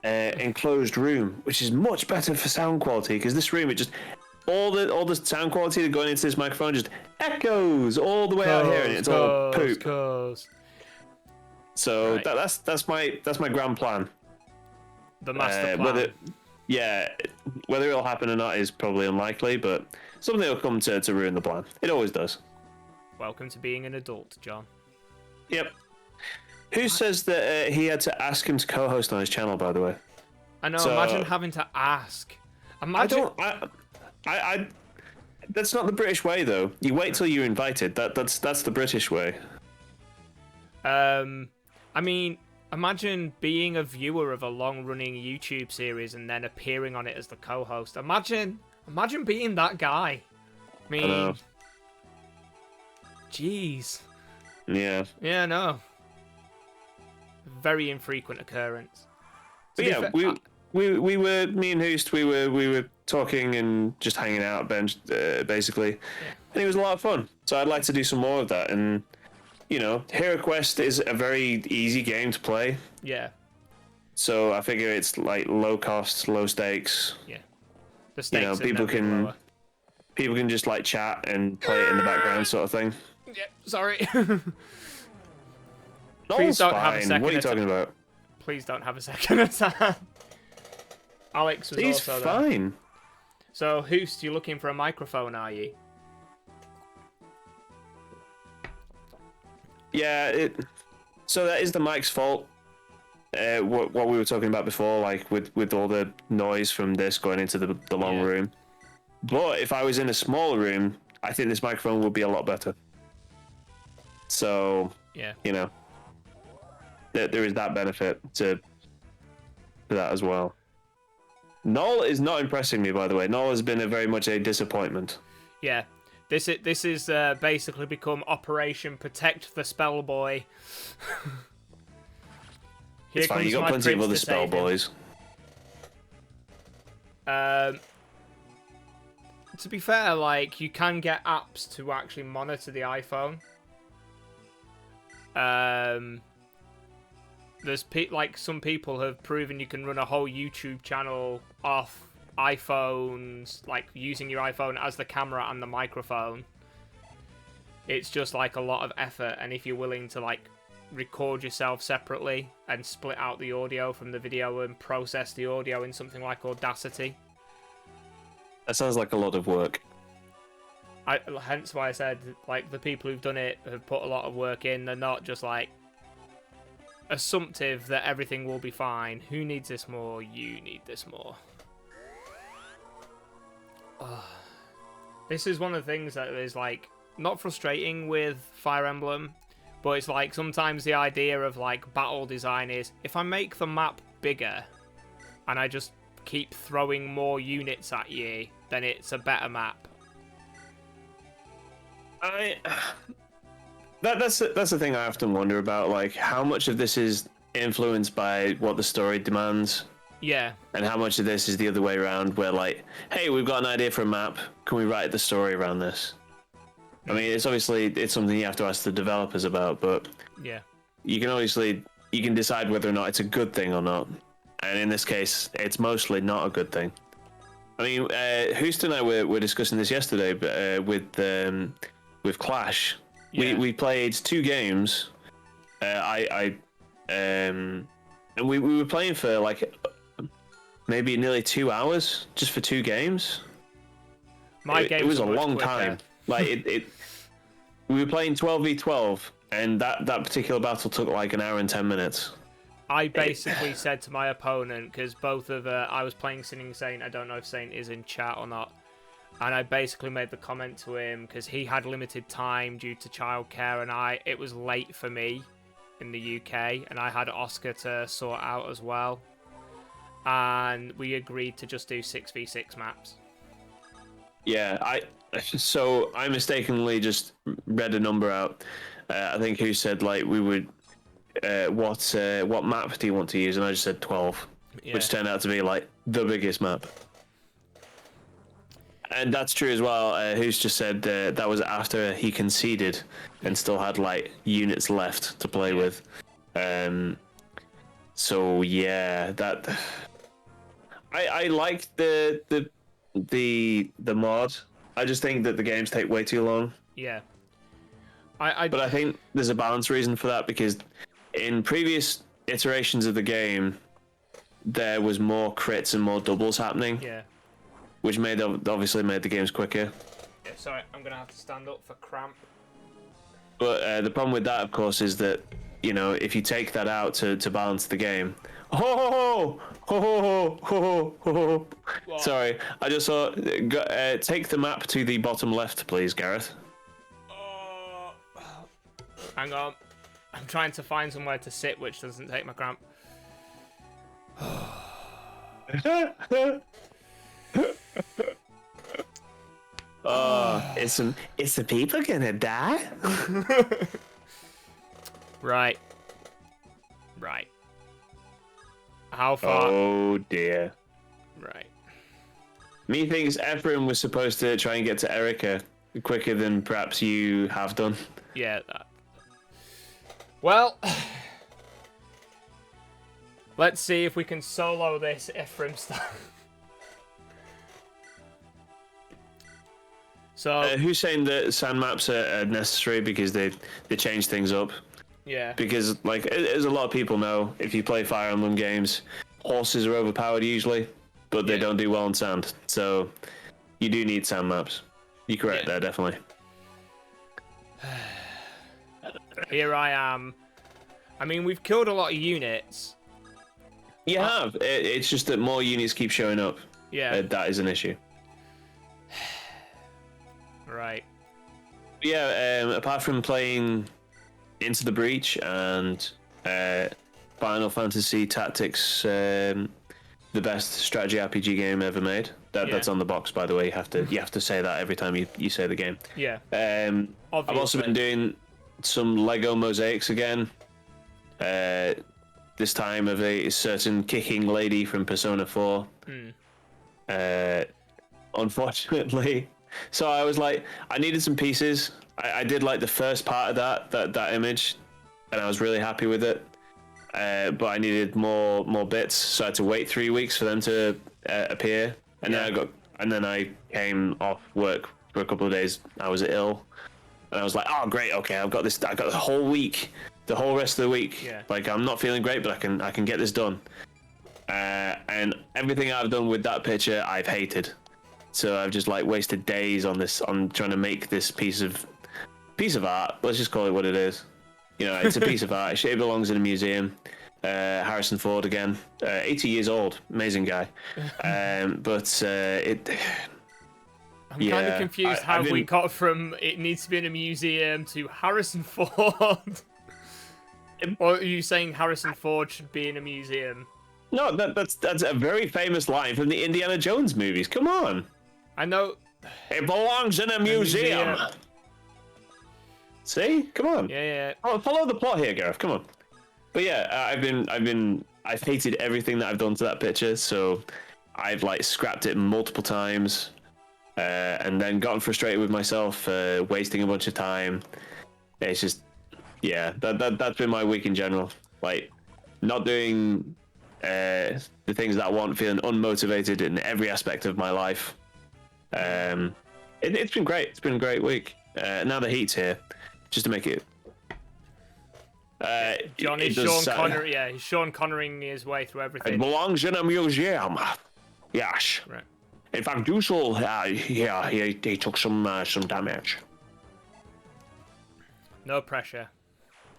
enclosed room, which is much better for sound quality. Because this room, it just all the sound quality that going into this microphone just echoes all the way out here, and it's all poop. So Right. that's my grand plan. The master plan. Whether it'll happen or not is probably unlikely, but something will come to ruin the plan. It always does. Welcome to being an adult, John. Yep. Who says that he had to ask him to co-host on his channel? By the way, I know. So- Imagine having to ask. Imagine. I that's not the British way, though. You wait till you're invited. That's the British way. I mean, imagine being a viewer of a long-running YouTube series and then appearing on it as the co-host. Imagine being that guy. I mean, know. jeez. Yeah. Yeah, no. Very infrequent occurrence. To But be yeah, fair, we were me and Hoost. We were talking and just hanging out, basically, and it was a lot of fun. So I'd like to do some more of that. And Hero Quest is a very easy game to play. yeah, So I figure it's like low cost, low stakes. yeah. The stakes are people never can lower. people can just like chat and play it in the background, sort of thing. Yeah, sorry. Noel's don't have a fine. second What are you attack. talking about? Please don't have a second attack. Alex was He's also there. fine. So, Hoost, you're looking for a microphone, are you? Yeah. So that is the mic's fault. What we were talking about before, like with all the noise from this going into the long Yeah. room. But if I was in a smaller room, I think this microphone would be a lot better. So Yeah. there is that benefit to that as well. Noel is not impressing me, by the way. Noel has been very much a disappointment. Yeah. This is basically become Operation Protect the Spellboy. Here It's fine. You got my plenty of prince other to spell save him. boys. To be fair, like, you can get apps to actually monitor the iPhone. There's like some people have proven you can run a whole YouTube channel off iPhones, like using your iPhone as the camera and the microphone. It's just like a lot of effort, and if you're willing to like record yourself separately and split out the audio from the video and process the audio in something like Audacity. That sounds like a lot of work. Hence why I said, like, the people who've done it have put a lot of work in. They're not just, like, assumptive that everything will be fine. Who needs this more? You need this more. This is one of the things that is, like, not frustrating with Fire Emblem, but it's, like, sometimes the idea of, like, battle design is, if I make the map bigger, and I just keep throwing more units at you, then it's a better map. That's the thing I often wonder about, like how much of this is influenced by what the story demands, Yeah. and how much of this is the other way around, where like, hey, we've got an idea for a map, can we write the story around this? I mean, it's something you have to ask the developers about, but Yeah. you can decide whether or not it's a good thing or not. And in this case, it's mostly not a good thing. I mean, Houston and I were discussing this yesterday, but with Clash, Yeah. we played 2 games. And we were playing for like maybe nearly 2 hours just for 2 games. It was a long time. Like we were playing 12v12, and that particular battle took like an hour and 10 minutes. I basically said to my opponent, because both of I was playing Sinning Saint, I don't know if Saint is in chat or not, and I basically made the comment to him, because he had limited time due to childcare, and it was late for me, in the UK, and I had Oscar to sort out as well. And we agreed to just do 6v6 maps. Yeah, so I mistakenly just read a number out. I think who said like we would what map do you want to use, and I just said 12, which turned out to be like the biggest map. And that's true as well. Who's just said that was after he conceded and still had like units left to play with. So yeah, that I like the mod. I just think that the games take way too long. Yeah. But I think there's a balance reason for that, because in previous iterations of the game, there was more crits and more doubles happening. Yeah. Which obviously made the games quicker. Yeah, sorry, I'm gonna have to stand up for cramp. But the problem with that, of course, is that, you know, if you take that out to balance the game. Sorry, I just saw. Take the map to the bottom left, please, Gareth. Hang on. I'm trying to find somewhere to sit which doesn't take my cramp. Is the people gonna die? Right. How far? Oh dear. Right. Methinks Ephraim was supposed to try and get to Erica quicker than perhaps you have done. Yeah, that. Well, let's see if we can solo this Ephraim style. So who's saying that sand maps are necessary because they change things up? yeah, Because like as a lot of people know, if you play Fire Emblem games, horses are overpowered usually, but they don't do well on sand. So you do need sand maps. You're correct there, definitely. here I am. I mean, we've killed a lot of units. You have. It's just that more units keep showing up. Yeah. That is an issue. Right. Yeah, apart from playing Into the Breach and Final Fantasy Tactics, the best strategy RPG game ever made. That's on the box, by the way. You have to say that every time you say the game. Yeah. I've also been doing some Lego mosaics again. This time of a certain kicking lady from Persona 4. Unfortunately. So I was like, I needed some pieces. I did like the first part of that image, and I was really happy with it. But I needed more bits, so I had to wait 3 weeks for them to appear. And then I came off work for a couple of days. I was ill, and I was like, oh great, okay, I've got this. I got the whole week, the whole rest of the week. Yeah. Like I'm not feeling great, but I can get this done. And everything I've done with that picture, I've hated. So I've just like wasted days on trying to make this piece of art. Let's just call it what it is. You know, it's a piece of art. It belongs in a museum. Harrison Ford again, 80 years old, amazing guy. But it. I'm kind of confused how we got from it needs to be in a museum to Harrison Ford. Or are you saying Harrison Ford should be in a museum? No, that's a very famous line from the Indiana Jones movies. Come on. I know. It belongs in a museum. See? Come on. Yeah. Oh, follow the plot here, Gareth. Come on. But yeah, I've hated everything that I've done to that picture, so I've like scrapped it multiple times, and then gotten frustrated with myself, wasting a bunch of time. It's just, yeah, that's been my week in general. Like, not doing the things that I want, feeling unmotivated in every aspect of my life. It's been great. It's been a great week. Now the heat's here, just to make it. Johnny Sean Connery. Yeah, he's Sean Connerying his way through everything. It belongs in a museum. Yes. Right. In fact, Dussel, he took some damage. No pressure.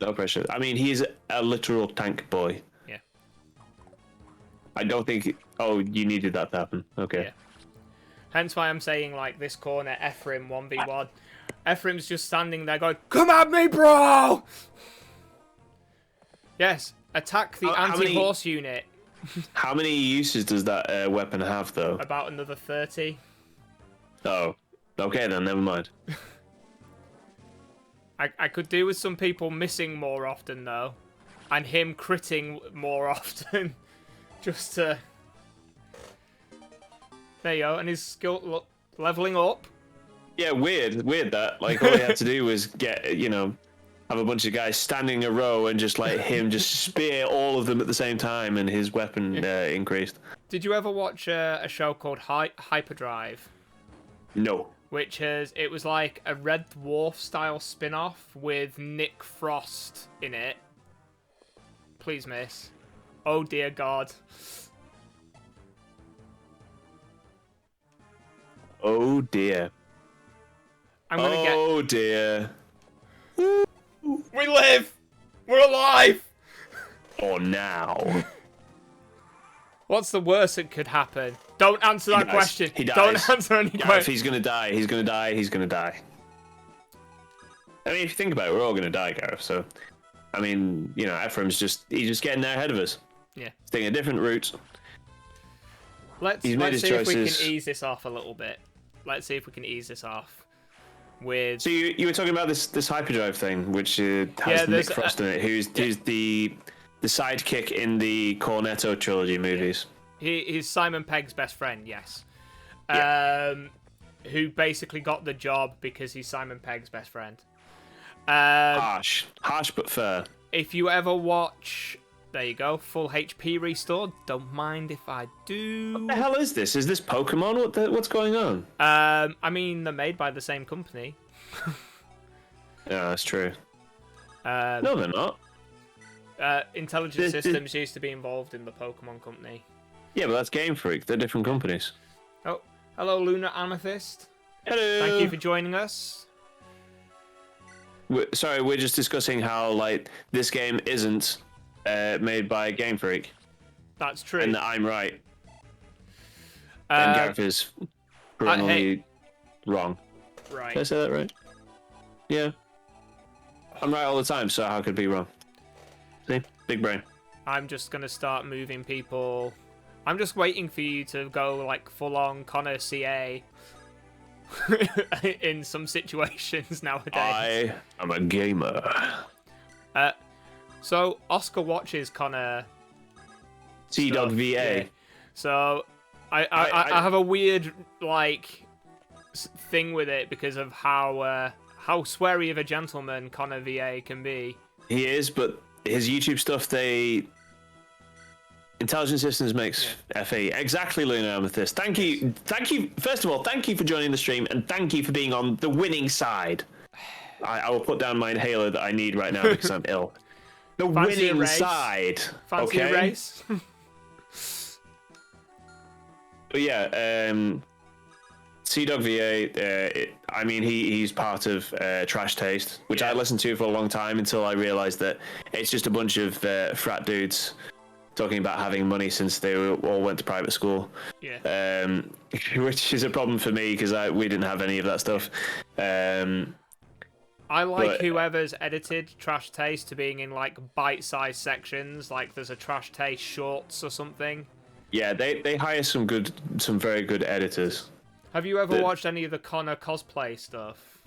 No pressure. I mean, he's a literal tank boy. Yeah. I don't think. Oh, you needed that to happen. Okay. Yeah. Hence why I'm saying, like, this corner, Ephraim 1v1. Ephraim's just standing there going, come at me, bro! Yes, attack the How many- anti-horse unit. How many uses does that weapon have, though? About another 30. Oh, okay then, never mind. I could do with some people missing more often, though. And him critting more often. Just to... There you go, and his skill leveling up. Yeah, weird that. Like, all he had to do was get, you know, have a bunch of guys standing in a row and just let him just spear all of them at the same time, and his weapon increased. Did you ever watch a show called Hyperdrive? No. It was like a Red Dwarf style spin-off with Nick Frost in it. Please, miss. Oh dear God. Oh dear. I'm gonna get... Oh dear. We live! We're alive! Or now. What's the worst that could happen? Don't answer that dies. question. He dies. Don't answer any Gareth, questions. he's gonna die. He's gonna die. He's gonna die. I mean, if you think about it, we're all gonna die, Gareth. So, I mean, you know, Ephraim's he's just getting there ahead of us. Yeah. He's taking a different route. Let's He's made his see if we choices. can ease this off a little bit. Let's see if we can ease this off. With... So you were talking about this hyperdrive thing, which has Nick there's Frost in it, who's the sidekick in the Cornetto trilogy movies. He's Simon Pegg's best friend, yes. Yeah. Who basically got the job because he's Simon Pegg's best friend. Harsh but fair. If you ever watch, there you go, full HP restored. Don't mind if I do. What the hell is this? Is this Pokemon? What's going on? I mean, they're made by the same company. Yeah, that's true. No, No, they're not. Intelligent Systems used to be involved in the Pokemon company. Yeah, but that's Game Freak. They're different companies. Oh, hello, Lunar Amethyst. Hello. Thank you for joining us. We're just discussing how like this game isn't made by Game Freak, That's true. and that I'm right, and Gareth is perennially wrong. Right. Did I say that right? Yeah. I'm right all the time, so how could it be wrong? See? Big brain. I'm just gonna start moving people. I'm just waiting for you to go like full on Connor CA in some situations nowadays. I am a gamer. So Oscar watches Connor. T.VA. Yeah. So I have a weird like thing with it because of how sweary of a gentleman Connor VA can be. He is, but his YouTube stuff, Intelligent Systems makes FE. Exactly, Lunar Amethyst. Thank you. First of all, thank you for joining the stream, and thank you for being on the winning side. I will put down my inhaler that I need right now because I'm ill. The Fancy a winning race? side. Fancy okay? a race? But yeah, CDogVA, I mean, he's part of Trash Taste, which I listened to for a long time until I realized that it's just a bunch of frat dudes talking about having money since they all went to private school. Yeah. Which is a problem for me because we didn't have any of that stuff. I like but- whoever's edited Trash Taste to being in like bite-sized sections, like there's a Trash Taste Shorts or something. Yeah, they hire some very good editors. Have you ever The- watched any of the Connor cosplay stuff?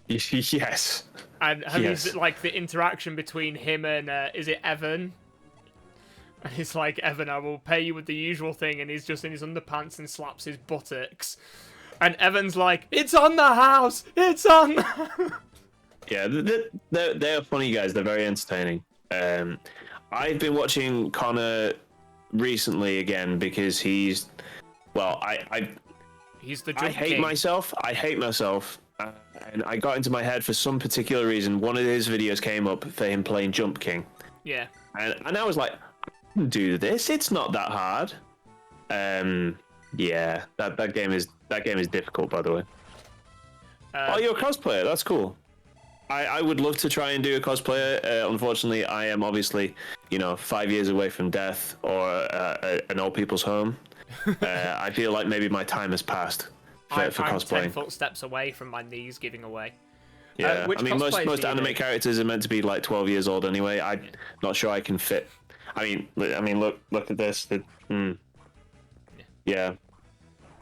Yes. And have Yes. you like the interaction between him and is it Evan? And he's like, Evan, I will pay you with the usual thing, and he's just in his underpants and slaps his buttocks. And Evan's like, it's on the house! It's on the house! Yeah, they're funny guys. They're very entertaining. I've been watching Connor recently again because he's, well, He's the I jump hate king. myself. I hate myself. And I got into my head for some particular reason. One of his videos came up for him playing Jump King. Yeah. And I was like, I can do this. It's not that hard. Yeah, that game is difficult, by the way. Oh, you're a cosplayer. That's cool. I would love to try and do a cosplayer. Unfortunately, I am obviously, 5 years away from death or an old people's home. I feel like maybe my time has passed for I'm cosplaying. 10 footsteps away from my knees giving away. Yeah, which I mean, most cosplays do you anime do? characters are meant to be like 12 years old anyway. I'm not sure I can fit. I mean, look at this. Yeah.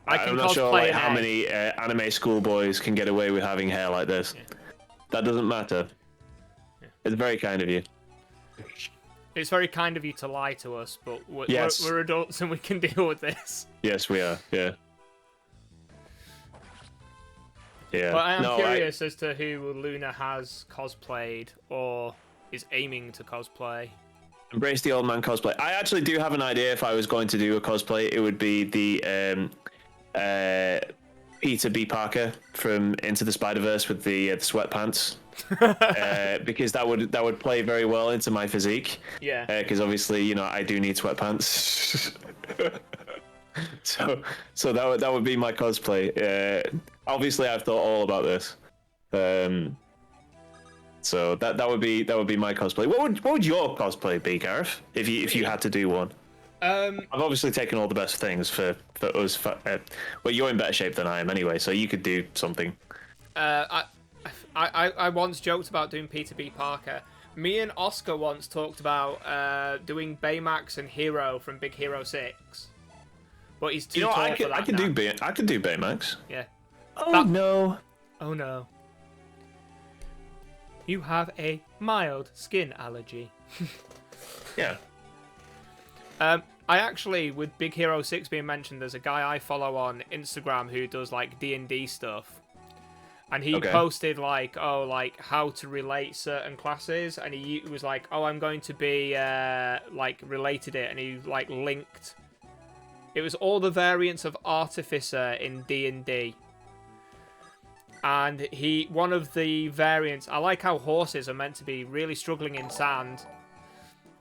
I can I'm not sure cosplay like an how egg. many anime schoolboys can get away with having hair like this. That doesn't matter. It's very kind of you. It's very kind of you to lie to us, but Yes. we're adults and we can deal with this. Yes, we are. Yeah. Yeah. But I am No, curious as to who Luna has cosplayed or is aiming to cosplay. Embrace the old man cosplay. I actually do have an idea. If I was going to do a cosplay, it would be the Peter B. Parker from Into the Spider-Verse with the sweatpants, because that would play very well into my physique. Yeah. Because obviously, you know, I do need sweatpants. so that would be my cosplay. Obviously, I've thought all about this. So that would be my cosplay. What would your cosplay be, Gareth? If you had to do one? I've obviously taken all the best things for us. Well, you're in better shape than I am anyway, so you could do something. I once joked about doing Peter B. Parker. Me and Oscar once talked about doing Baymax and Hero from Big Hero 6. But he's too You know, tall I for that could now. do Baymax. Yeah. Oh That- no. Oh no. You have a mild skin allergy. Yeah. I actually, with Big Hero 6 being mentioned, there's a guy I follow on Instagram who does like D&D stuff. And he posted like, oh, like how to relate certain classes, and he was like, oh, I'm going to be like related it, and he like linked. It was all the variants of Artificer in D&D. And one of the variants, I like how horses are meant to be really struggling in sand.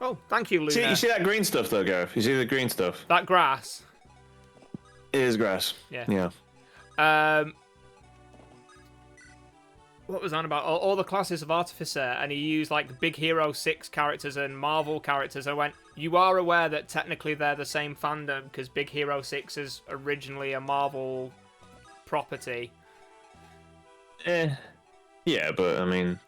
Oh, thank you, Luna. You see that green stuff though, Gareth? You see the green stuff? That grass. It is grass. Yeah. Yeah. What was on about? All the classes of Artificer, and he used like Big Hero 6 characters and Marvel characters. I went, you are aware that technically they're the same fandom, because Big Hero 6 is originally a Marvel property. Yeah, but I mean,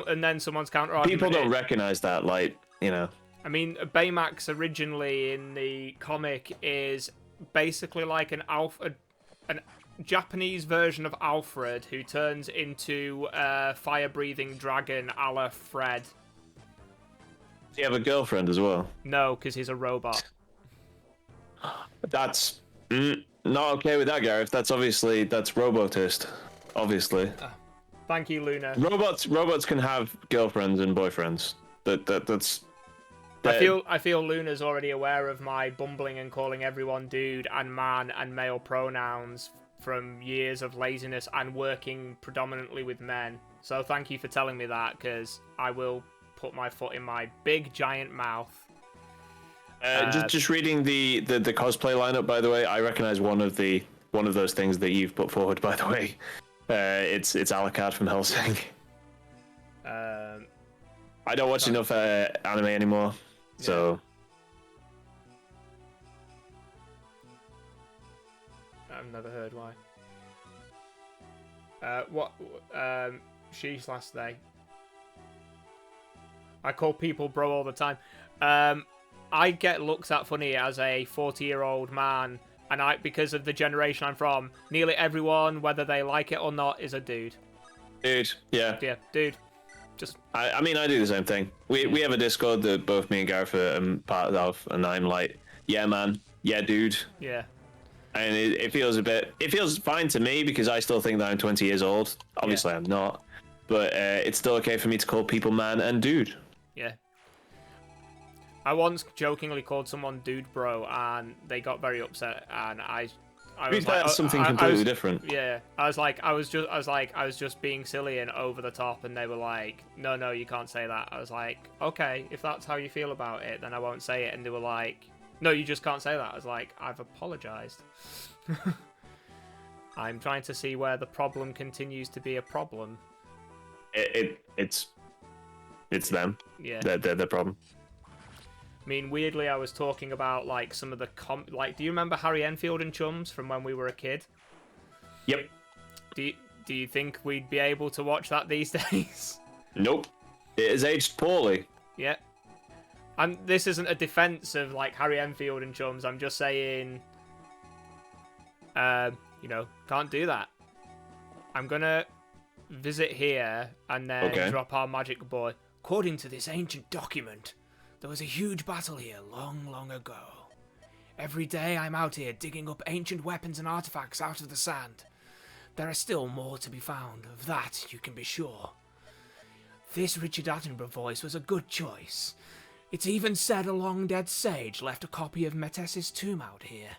And then someone's counter argument. people don't recognize that, like, you know. I mean, Baymax originally in the comic is basically like an Japanese version of Alfred who turns into a fire-breathing dragon a la Fred. You have a girlfriend as well. No, because he's a robot. That's not okay with that, Gareth. That's robotist. Obviously, Thank you, Luna. robots can have girlfriends and boyfriends. That's. I feel Luna's already aware of my bumbling and calling everyone dude and man and male pronouns from years of laziness and working predominantly with men. So thank you for telling me that, because I will put my foot in my big giant mouth. Just reading the cosplay lineup, by the way, I recognize one of those things that you've put forward. By the way, it's Alucard from Hellsing. I don't watch enough anime anymore, so. I've never heard why. She's last day. I call people bro all the time. I get looked at funny as a 40-year-old man, and because of the generation I'm from, nearly everyone, whether they like it or not, is a dude. Dude, yeah. Yeah, dude. Just. I mean, I do the same thing. We have a Discord that both me and Gareth are part of, and I'm like, yeah, man, yeah, dude. Yeah. And it feels fine to me because I still think that I'm 20 years old. Obviously, I'm not, but it's still okay for me to call people man and dude. Yeah. I once jokingly called someone dude bro, and they got very upset, and I was like, that's something completely different. Yeah, I was just being silly and over the top, and they were like, no, you can't say that. I was like, okay, if that's how you feel about it, then I won't say it. And they were like, no, you just can't say that. I was like, I've apologized. I'm trying to see where the problem continues to be a problem. It's them. Yeah. They're the problem. I mean, weirdly, I was talking about like some of the do you remember Harry Enfield and Chums from when we were a kid? Yep. Do you think we'd be able to watch that these days? Nope. It is aged poorly. Yeah. And this isn't a defense of like Harry Enfield and Chums. I'm just saying, you know, can't do that. I'm gonna visit here and then drop our magic boy. According to this ancient document, there was a huge battle here long, long ago. Every day I'm out here digging up ancient weapons and artifacts out of the sand. There are still more to be found, of that you can be sure. This Richard Attenborough voice was a good choice. It's even said a long-dead sage left a copy of Metes's tomb out here.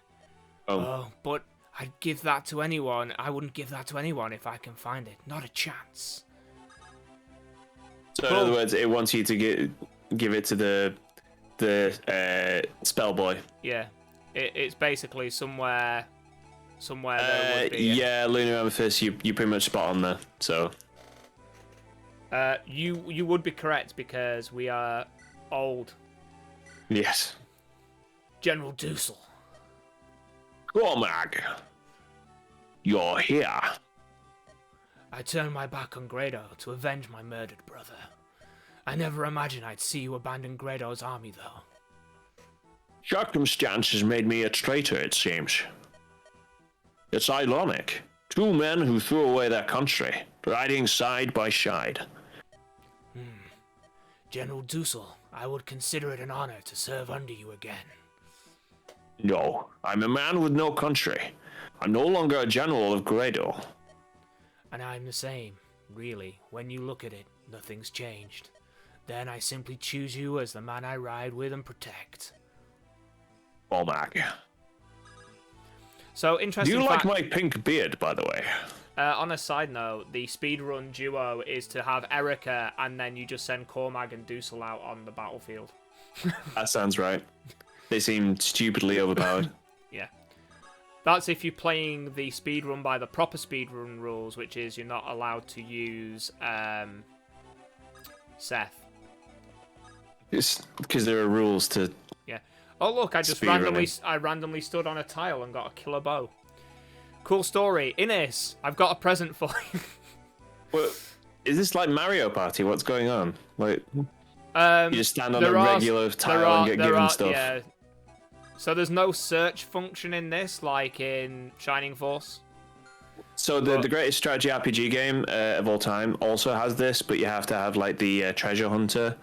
Oh, but I'd give that to anyone. I wouldn't give that to anyone if I can find it. Not a chance. So in other words, it wants you to give it to the spell boy. Yeah, it's basically somewhere there would be. Yeah, Lunar Amethyst, you pretty much spot on there. So. You would be correct because we are old. Yes. General Dussel. Cormac, you're here. I turned my back on Grado to avenge my murdered brother. I never imagined I'd see you abandon Grado's army, though. Circumstance has made me a traitor, it seems. It's ironic. Two men who threw away their country, riding side by side. General Dussel, I would consider it an honor to serve under you again. No, I'm a man with no country. I'm no longer a general of Grado. And I'm the same, really. When you look at it, nothing's changed. Then I simply choose you as the man I ride with and protect. Cormac. So, interesting Do you like fact, my pink beard, by the way? on a side note, the speedrun duo is to have Erica and then you just send Cormac and Dussel out on the battlefield. That sounds right. They seem stupidly overpowered. Yeah. That's if you're playing the speedrun by the proper speedrun rules, which is you're not allowed to use Seth. It's because there are rules to... Yeah. Oh look, I just randomly stood on a tile and got a killer bow. Cool story. Ines, I've got a present for you. Well, is this like Mario Party? What's going on? Like, you just stand on a there are- regular tile and get given stuff. Yeah. So there's no search function in this, like in Shining Force. So the greatest strategy RPG game of all time also has this, but you have to have like the treasure hunter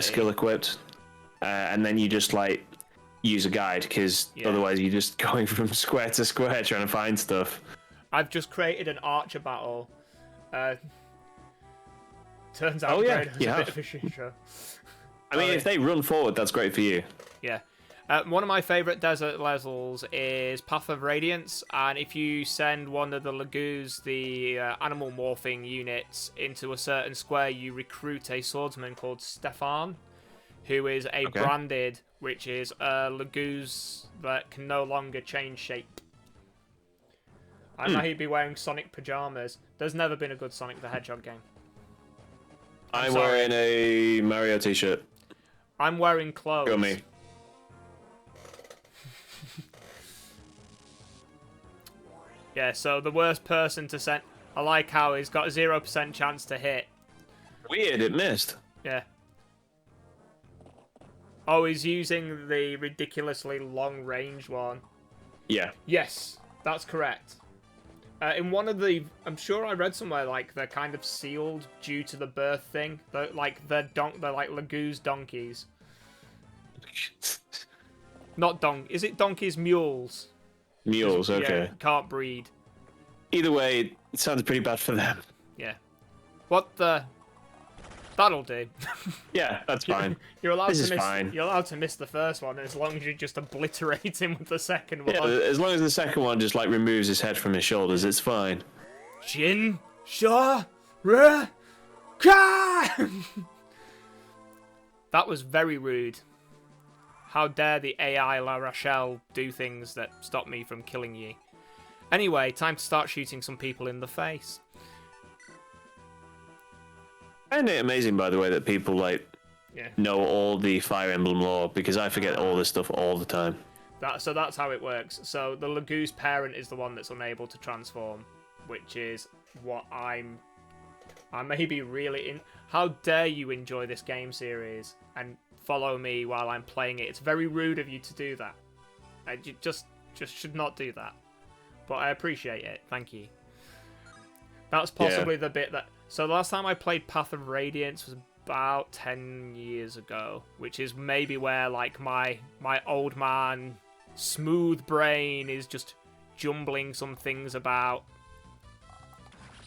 skill equipped, and then you just like use a guide because otherwise you're just going from square to square trying to find stuff. I've just created an archer battle. Turns out yeah, Grado's you a have. bit of a shit show. I mean, if they run forward, that's great for you. Yeah. One of my favourite desert levels is Path of Radiance, and if you send one of the Lagoos, the animal morphing units, into a certain square, you recruit a swordsman called Stefan, who is a branded, which is Lagoos that can no longer change shape. I know he'd be wearing Sonic pajamas. There's never been a good Sonic the Hedgehog game. I'm wearing a Mario t-shirt. I'm wearing clothes. Go me. Yeah, so the worst person to send... I like how he's got a 0% chance to hit. Weird, it missed. Yeah. Oh, he's using the ridiculously long-range one. Yeah. Yes, that's correct. In one of the... I'm sure I read somewhere, like, they're kind of sealed due to the birth thing. They're like Lagoos donkeys. Not Is it donkeys? Mules. Mules, okay. Yeah, can't breed. Either way, it sounds pretty bad for them. Yeah. What the... That'll do. Yeah, that's fine. You're allowed This to is miss. fine. You're allowed to miss the first one as long as you just obliterate him with the second one. Yeah, as long as the second one just like removes his head from his shoulders, it's fine. Shin Sha Ra Ka. That was very rude. How dare the AI La Rochelle do things that stop me from killing you? Anyway, time to start shooting some people in the face. I find it amazing, by the way, that people like know all the Fire Emblem lore because I forget all this stuff all the time. So that's how it works. So the Lagoos parent is the one that's unable to transform. which is what I may be really in. How dare you enjoy this game series and follow me while I'm playing it? It's very rude of you to do that. You just should not do that. But I appreciate it. Thank you. That's possibly the bit that... So the last time I played Path of Radiance was about 10 years ago, which is maybe where like my old man smooth brain is just jumbling some things about.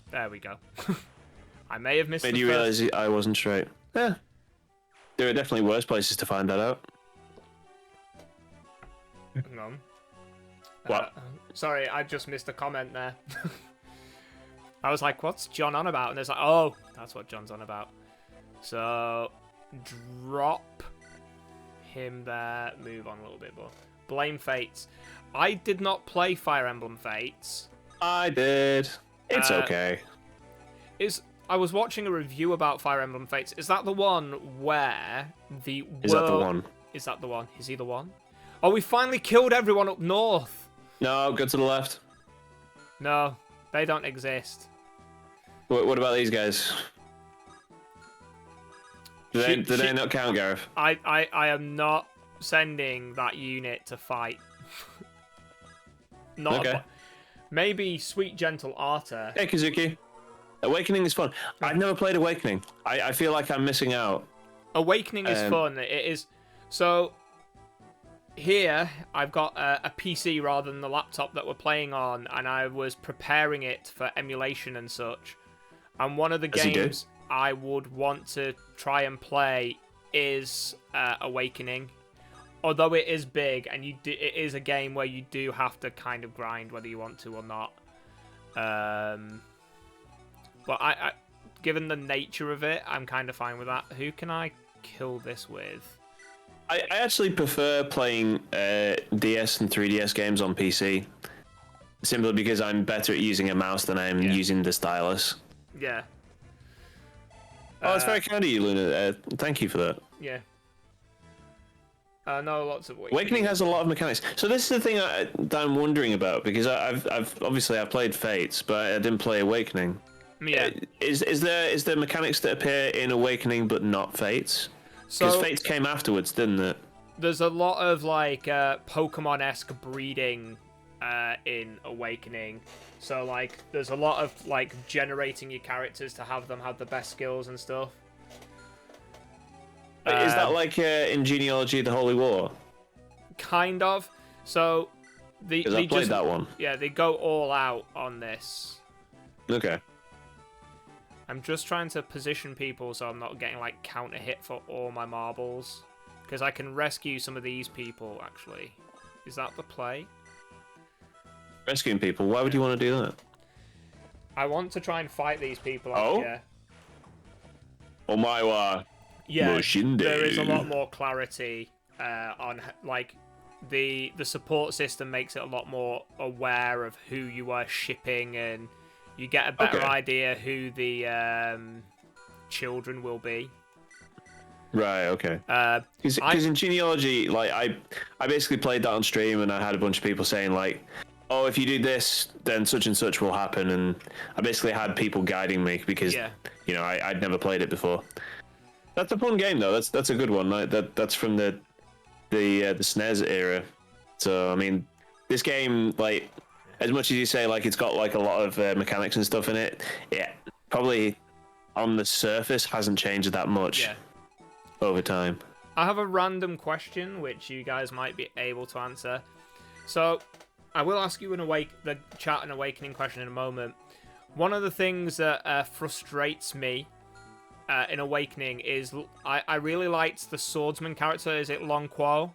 There we go. I may have missed. Made you realize I wasn't straight? Yeah. There are definitely worse places to find that out. Hang on. What? Sorry, I just missed a comment there. I was like, what's John on about? And it's like, oh, that's what John's on about. So, drop him there. Move on a little bit more. Blame Fates. I did not play Fire Emblem Fates. I did. It's okay. I was watching a review about Fire Emblem Fates. Is that the one where the Is that the one? Is that the one? Is he the one? Oh, we finally killed everyone up north. No, go to the left. No, they don't exist. What about these guys? Do they not count, Gareth? I am not sending that unit to fight. Not Okay. Maybe Sweet Gentle Arta. Hey, Kazuki. Awakening is fun. I've never played Awakening. I feel like I'm missing out. Awakening is fun. It is. So here I've got a PC rather than the laptop that we're playing on, and I was preparing it for emulation and such. And one of the games I would want to try and play is Awakening. Although it is big, and it is a game where you do have to kind of grind whether you want to or not. But I, given the nature of it, I'm kind of fine with that. Who can I kill this with? I actually prefer playing DS and 3DS games on PC. Simply because I'm better at using a mouse than I am using the stylus. Yeah. Oh, it's very kind of you, Luna. Thank you for that. Yeah. No, lots of Awakening has a lot of mechanics. So this is the thing that I'm wondering about, because I've obviously played Fates, but I didn't play Awakening. Yeah. Is there mechanics that appear in Awakening but not Fates? Because So Fates came afterwards, didn't it? there's a lot of like Pokemon-esque breeding in Awakening. So like there's a lot of like generating your characters to have them have the best skills and stuff. Is that like in Genealogy: The Holy War? Kind of. So Because I played that one. Yeah, they go all out on this. Okay. I'm just trying to position people so I'm not getting like counter hit for all my marbles. Because I can rescue some of these people, actually. Is that the play? Rescuing people. Why would you want to do that? I want to try and fight these people. Oh? Yeah. Oh my wa. Yeah, Mushindu. there is a lot more clarity on like the support system makes it a lot more aware of who you are shipping, and you get a better idea who the children will be. Right. Okay. Because in Genealogy, like I basically played that on stream, and I had a bunch of people saying like, "Oh, if you do this, then such and such will happen," and I basically had people guiding me because you know I'd never played it before. That's a fun game though. That's a good one. Like, that's from the SNES era. So I mean, this game, like, as much as you say like it's got like a lot of mechanics and stuff in it, yeah, probably on the surface hasn't changed that much over time. I have a random question which you guys might be able to answer. So I will ask you the chat and Awakening question in a moment. One of the things that frustrates me in Awakening is I really liked the swordsman character. Is it Long Quo?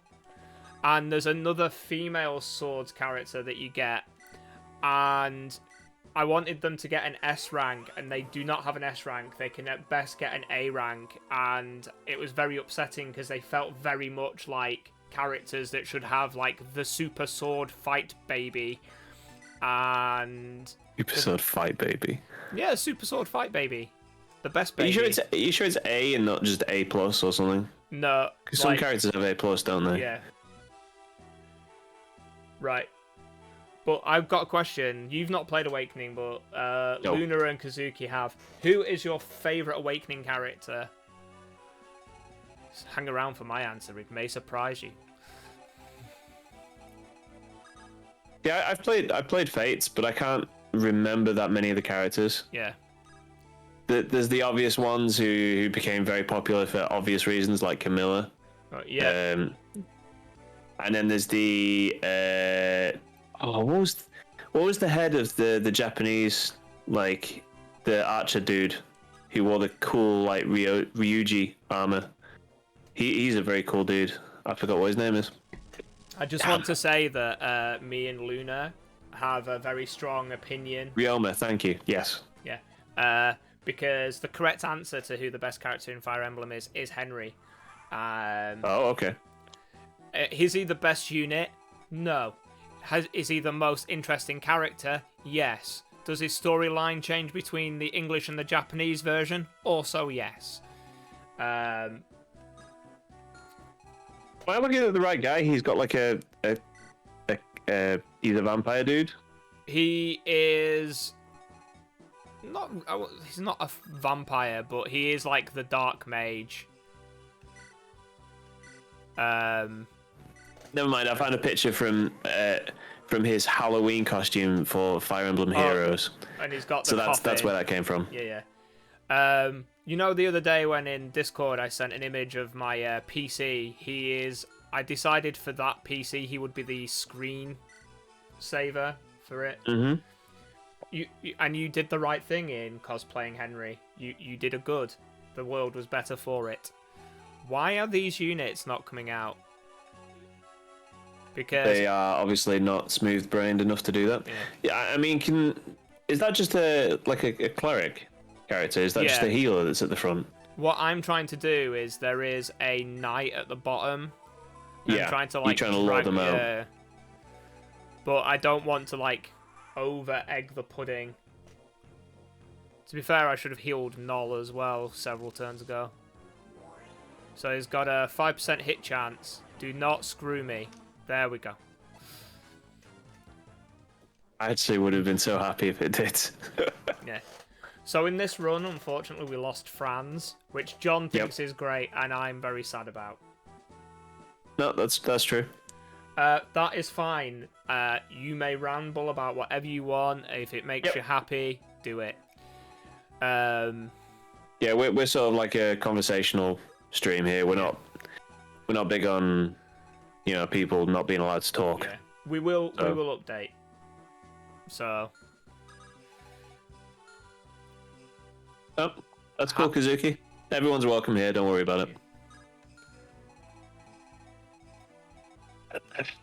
And there's another female swords character that you get, and I wanted them to get an S rank, and they do not have an S rank. They can at best get an A rank, and it was very upsetting because they felt very much like characters that should have like the super sword fight baby, and Super Sword Fight Baby. Yeah, super sword fight baby. The best Are baby. you sure it's A and not just A plus or something? No. Because some characters have A plus, don't they? Yeah. Right. But I've got a question. You've not played Awakening, but No. Luna and Kazuki have. Who is your favourite Awakening character? Just hang around for my answer. It may surprise you. Yeah, I've played Fates, but I can't remember that many of the characters. Yeah. There's the obvious ones who became very popular for obvious reasons, like Camilla. Yeah. And then there's the what was the head of the Japanese, like the archer dude who wore the cool like Ryuji armor. He's a very cool dude. I forgot what his name is. I just want to say that me and Luna have a very strong opinion. Ryoma, thank you. Yes. Yeah. Because the correct answer to who the best character in Fire Emblem is Henry. Oh, okay. Is he the best unit? No. Is he the most interesting character? Yes. Does his storyline change between the English and the Japanese version? Also, yes. Am I looking at the right guy? He's got like he's a vampire dude. He is not. He's not a vampire, but he is like the dark mage. Never mind. I found a picture from his Halloween costume for Fire Emblem Heroes. And he's got the So that's coffin. where that came from. Yeah. You know, the other day when in Discord I sent an image of my PC. I decided for that PC he would be the screen saver for it. Mm-hmm. You did the right thing in cosplaying Henry. You did a good. The world was better for it. Why are these units not coming out? Because They are obviously not smooth-brained enough to do that. Yeah, I mean, is that just a cleric character? Is that just Yeah. a healer that's at the front? what I'm trying to do is there is a knight at the bottom. I'm Yeah, trying to you're like trying to lure them out. Yeah. But I don't want to like over egg the pudding. To be fair, I should have healed Null as well several turns ago. So he's got a 5% hit chance. Do not screw me. There we go. I actually would have been so happy if it did. Yeah. So in this run, unfortunately, we lost Franz, which John thinks is great, and I'm very sad about. No, that's true. That is fine. You may ramble about whatever you want. If it makes you happy, do it. Yeah, we're sort of like a conversational stream here. We're not big on people not being allowed to talk. Yeah. We will update. So Oh, that's cool, Kazuki. Everyone's welcome here. Don't worry about it.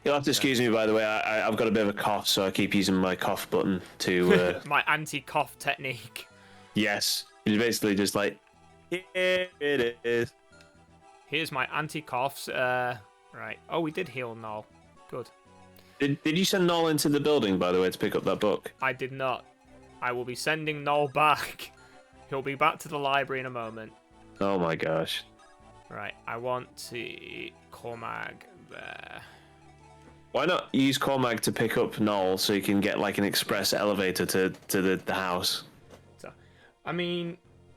You'll have to excuse me, by the way. I've got a bit of a cough, so I keep using my cough button to. my anti-cough technique. Yes, it's basically just like here it is. Here's my anti-coughs. Right. Oh, we did heal Null. Good. Did you send Noel into the building, by the way, to pick up that book? I did not. I will be sending Null back. He'll be back to the library in a moment. Oh my gosh. Right. I want to Cormag there. Why not use Cormag to pick up Noel so you can get like an express elevator to the house? So, I mean,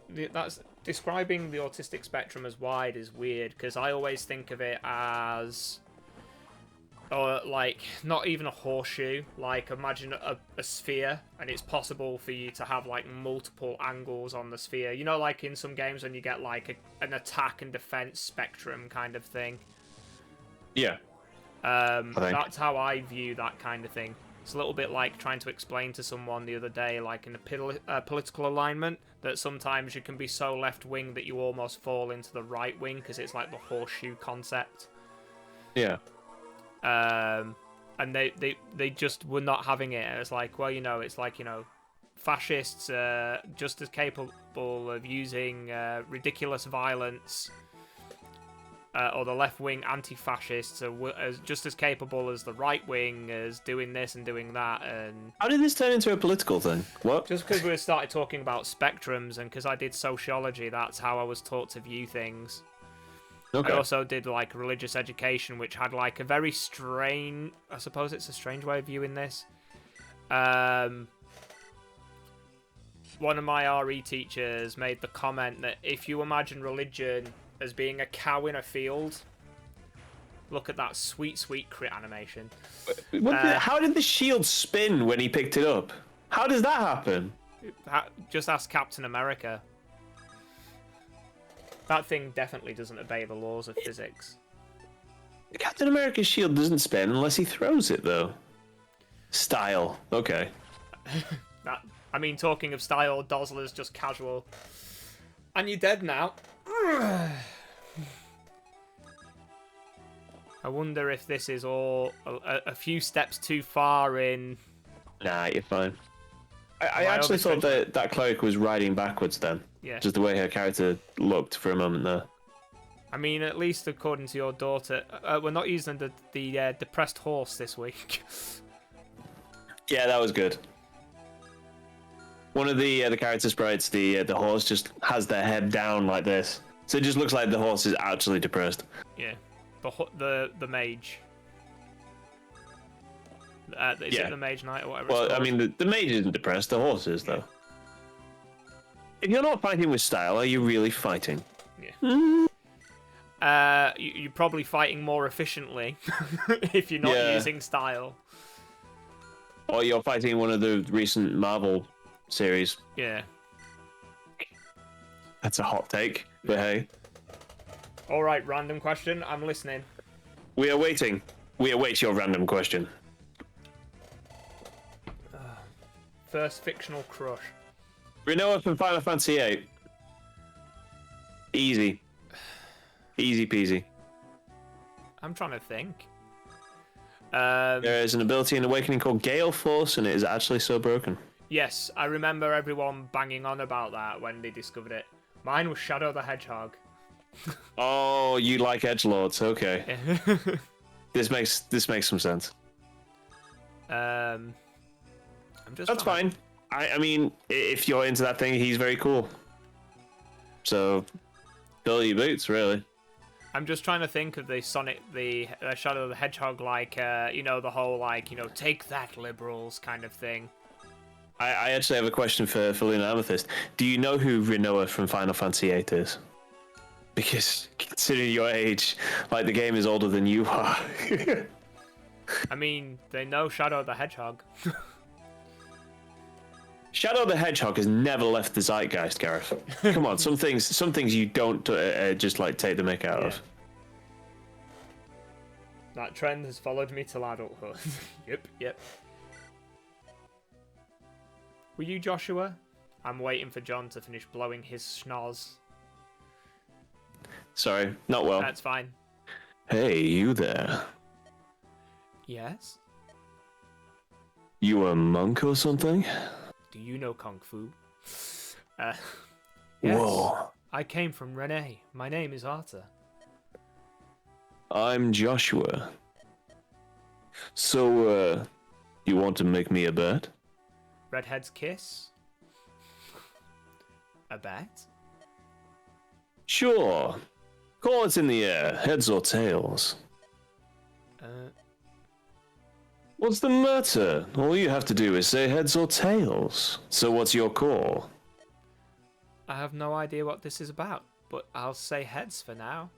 that's describing the autistic spectrum as wide is weird because I always think of it as, or like not even a horseshoe. Like imagine a sphere, and it's possible for you to have like multiple angles on the sphere. You know, like in some games when you get like an attack and defense spectrum kind of thing. Yeah. That's how I view that kind of thing. It's a little bit like trying to explain to someone the other day, like in a political alignment, that sometimes you can be so left-wing that you almost fall into the right wing because it's like the horseshoe concept. Yeah. And they just were not having it. It's like, well, it's like, fascists are just as capable of using ridiculous violence, or the left-wing anti-fascists are just as capable as the right-wing as doing this and doing that. And How did this turn into a political thing? What? just because we started talking about spectrums and because I did sociology, that's how I was taught to view things. Okay. I also did like religious education, which had like a very strange, I suppose it's a strange way of viewing this. one of my RE teachers made the comment that if you imagine religion as being a cow in a field, look at that sweet, sweet crit animation. How did the shield spin when he picked it up? How does that happen? Just ask Captain America. That thing definitely doesn't obey the laws of physics. Captain America's shield doesn't spin unless he throws it, though. Style. Okay. I mean, talking of style, Dazzler's just casual. And you're dead now. I wonder if this is all a few steps too far in... Nah, you're fine. I actually thought that cleric was riding backwards then. Yeah. Just the way her character looked for a moment there. I mean, at least according to your daughter, we're not using the depressed horse this week. Yeah, that was good. One of the character sprites, the horse, just has their head down like this, so it just looks like the horse is actually depressed. Yeah, the mage. Is it the Mage Knight or whatever? Well, it's I called? mean, the mage isn't depressed. The horse is, though. If you're not fighting with style, are you really fighting? Yeah. You're probably fighting more efficiently if you're not using style. Or you're fighting one of the recent Marvel series. Yeah. That's a hot take, but hey. All right, random question. I'm listening. We are waiting. We await your random question. First fictional crush. Rinoa from Final Fantasy VIII. Easy. Easy peasy. I'm trying to think. There is an ability in Awakening called Gale Force, and it is actually so broken. Yes, I remember everyone banging on about that when they discovered it. Mine was Shadow the Hedgehog. Oh, you like edgelords? Okay. This makes some sense. I'm just. That's fine. I mean, if you're into that thing, he's very cool. So, fill your boots, really. I'm just trying to think of the Shadow the Hedgehog, like, the whole, like, take that, liberals kind of thing. I actually have a question for Luna Amethyst. Do you know who Rinoa from Final Fantasy VIII is? Because, considering your age, like, the game is older than you are. I mean, they know Shadow the Hedgehog. Shadow the Hedgehog has never left the zeitgeist, Gareth. Come on, some things you don't just like take the mick out of. That trend has followed me till adulthood. Yep. Were you Joshua? I'm waiting for John to finish blowing his schnoz. Sorry, not well. That's fine. Hey, you there? Yes? You a monk or something? Do you know Kung Fu? Yes. Whoa. I came from Renee. My name is Arthur. I'm Joshua. So, you want to make me a bet? Redhead's kiss? A bet? Sure. Call it in the air, heads or tails. What's the matter? All you have to do is say heads or tails. So what's your call? I have no idea what this is about, but I'll say heads for now.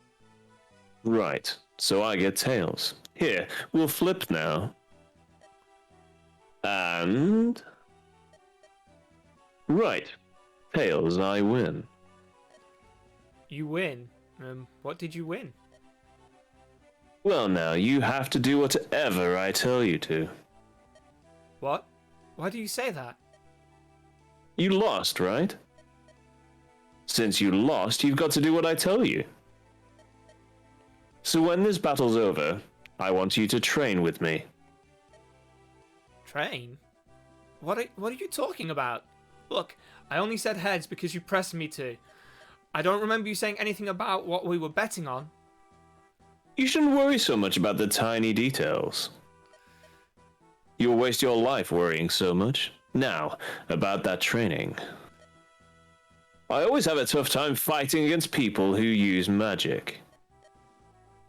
Right, so I get tails. Here, we'll flip now. And... Right. Tails, I win. You win? What did you win? Well now, you have to do whatever I tell you to. What? Why do you say that? You lost, right? Since you lost, you've got to do what I tell you. So when this battle's over, I want you to train with me. Train? What are you talking about? Look, I only said heads because you pressed me to. I don't remember you saying anything about what we were betting on. You shouldn't worry so much about the tiny details. You'll waste your life worrying so much. Now, about that training. I always have a tough time fighting against people who use magic.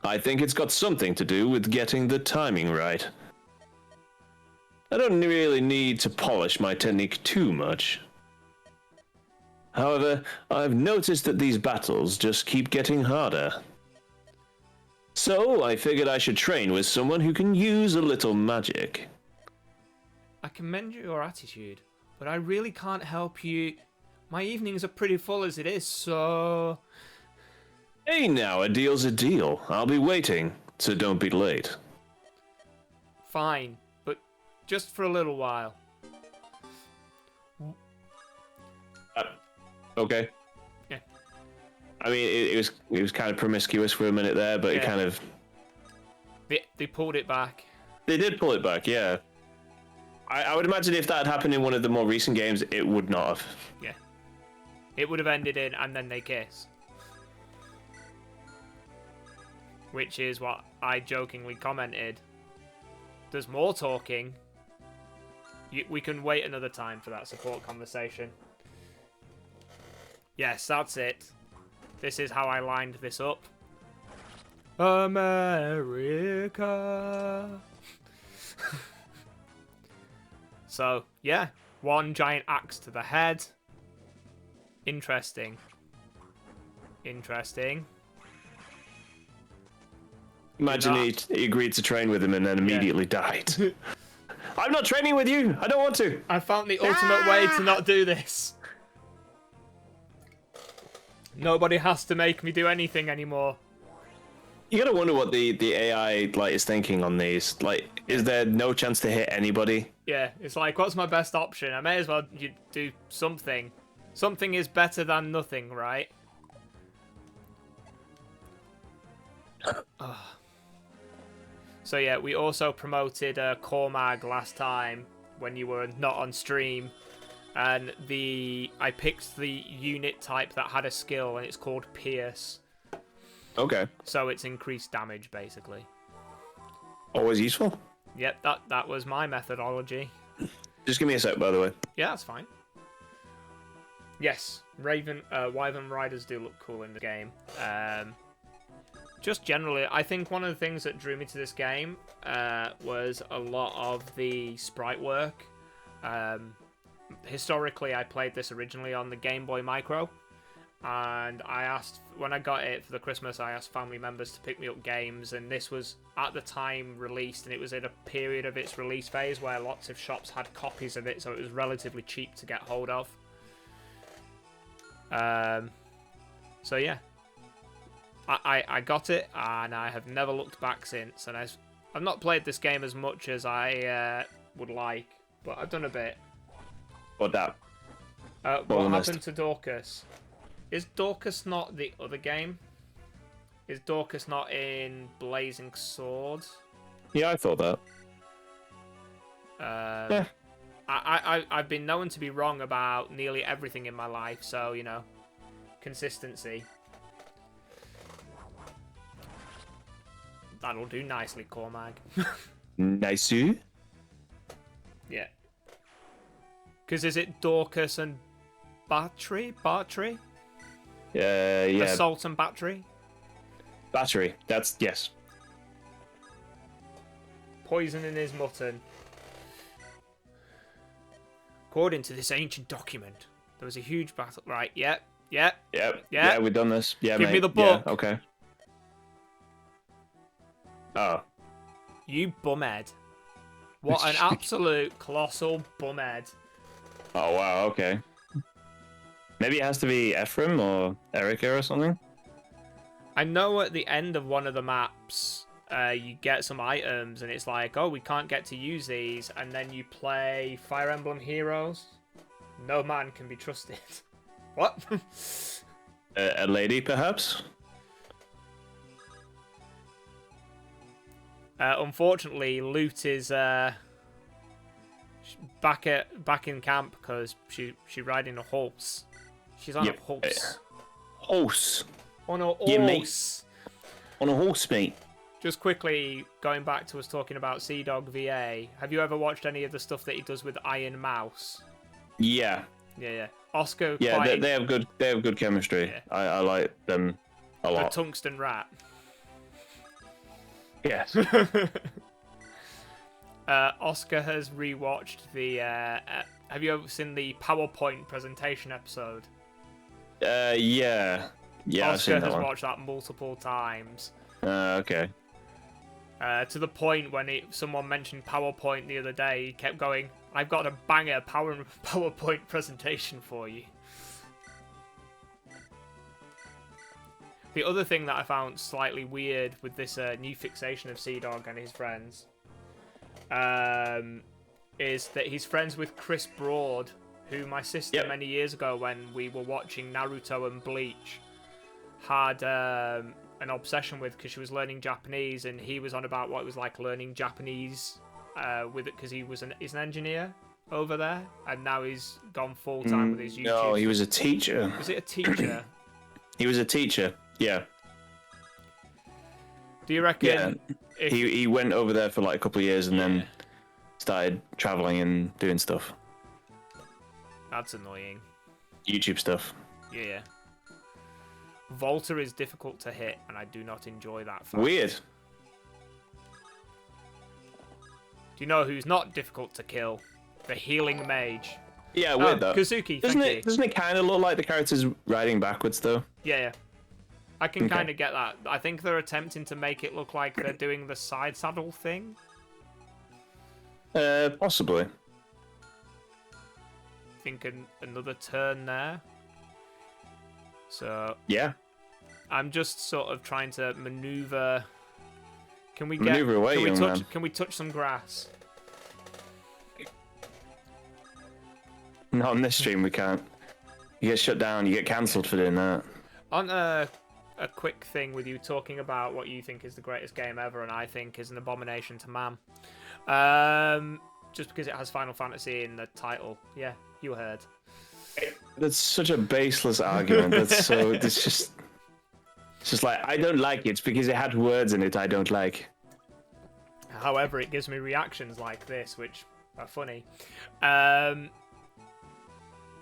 I think it's got something to do with getting the timing right. I don't really need to polish my technique too much. However, I've noticed that these battles just keep getting harder. So I figured I should train with someone who can use a little magic. I commend your attitude, but I really can't help you. My evenings are pretty full as it is, so... Hey now, a deal's a deal. I'll be waiting, so don't be late. Fine, but just for a little while. Okay. Yeah. I mean, it was kind of promiscuous for a minute there, but it Yeah. kind of... They pulled it back. They did pull it back, yeah. I would imagine if that had happened in one of the more recent games, it would not have. Yeah. It would have ended in, and then they kiss. Which is what I jokingly commented. There's more talking. We can wait another time for that support conversation. Yes, that's it. This is how I lined this up. America. So, yeah. One giant axe to the head. Interesting. Interesting. Imagine he agreed to train with him and then immediately died. I'm not training with you! I don't want to! I found the ultimate way to not do this. Nobody has to make me do anything anymore. You gotta wonder what the AI is thinking on these. Like, is there no chance to hit anybody? Yeah, it's like, what's my best option? I may as well do something. Something is better than nothing, right? So yeah, we also promoted Cormag last time when you were not on stream. And I picked the unit type that had a skill, and it's called Pierce. Okay. So it's increased damage, basically. Always useful. Yep, that was my methodology. Just give me a sec, by the way. Yeah, that's fine. Yes, Wyvern Riders do look cool in the game. Just generally, I think one of the things that drew me to this game was a lot of the sprite work. Historically, I played this originally on the Game Boy Micro, and when I got it for the Christmas, I asked family members to pick me up games, and this was at the time released, and it was in a period of its release phase where lots of shops had copies of it, so it was relatively cheap to get hold of. So yeah, I got it, and I have never looked back since, and I've not played this game as much as I would like, but I've done a bit. What that? What happened to Dorcas? Is Dorcas not the other game? Is Dorcas not in Blazing Sword? Yeah, I thought that. Yeah. I've been known to be wrong about nearly everything in my life, so, you know, consistency. That'll do nicely, Cormag. Nice. Yeah. Because is it Dorcas and Battery? Yeah. Assault and Battery? Battery. That's yes. Poison in his mutton. According to this ancient document, there was a huge battle. Right, yep. Yeah, we've done this. Yeah, Give mate. me the book. Yeah, okay. Oh. You bumhead. What an absolute colossal bumhead. Oh, wow, okay. Maybe it has to be Ephraim or Erica or something? I know at the end of one of the maps, you get some items, and it's like, oh, we can't get to use these, and then you play Fire Emblem Heroes. No man can be trusted. What? A lady, perhaps? Unfortunately, Loot is back in camp because she's riding a horse. She's on a horse. Horse. On a Yeah, mate. horse. On a horse, mate. Just quickly going back to us talking about Sea Dog VA. Have you ever watched any of the stuff that he does with Iron Mouse? Yeah. Yeah. Oscar. Yeah, they have good chemistry. Yeah. I like them a The lot. tungsten rat. Yes. Oscar has rewatched the. Have you ever seen the PowerPoint presentation episode? Yeah. Yeah, I've seen Oscar that has one. watched that multiple times. Okay. To the point when someone mentioned PowerPoint the other day, he kept going, "I've got a banger PowerPoint presentation for you." The other thing that I found slightly weird with this new fixation of Sea-Dog and his friends is that he's friends with Chris Broad, who my sister many years ago, when we were watching Naruto and Bleach, had an obsession with because she was learning Japanese, and he was on about what it was like learning Japanese with it because he's an engineer over there, and now he's gone full time with his YouTube. No, he was a teacher. Was it a teacher? He was a teacher. Yeah. Do you reckon? Yeah. He went over there for like a couple of years and then started traveling and doing stuff. That's annoying. YouTube stuff. Yeah. Volta is difficult to hit, and I do not enjoy that fact. Weird. Do you know who's not difficult to kill? The healing mage. Yeah, weird though. Kazuki, Doesn't thank you. Doesn't it kind of look like the character's riding backwards though? Yeah. I can Okay. kind of get that. I think they're attempting to make it look like they're doing the side saddle thing. Possibly. I think another turn there. So Yeah. I'm just sort of trying to maneuver. Can we Maneuver away, can we young touch? man. Can we touch some grass? Not on this stream, we can't. You get shut down. You get cancelled for doing that. On a quick thing with you talking about what you think is the greatest game ever, and I think is an abomination to man. Just because it has Final Fantasy in the title. Yeah, you heard. That's such a baseless argument. That's so. It's just like I don't like it because it had words in it I don't like. However, it gives me reactions like this, which are funny.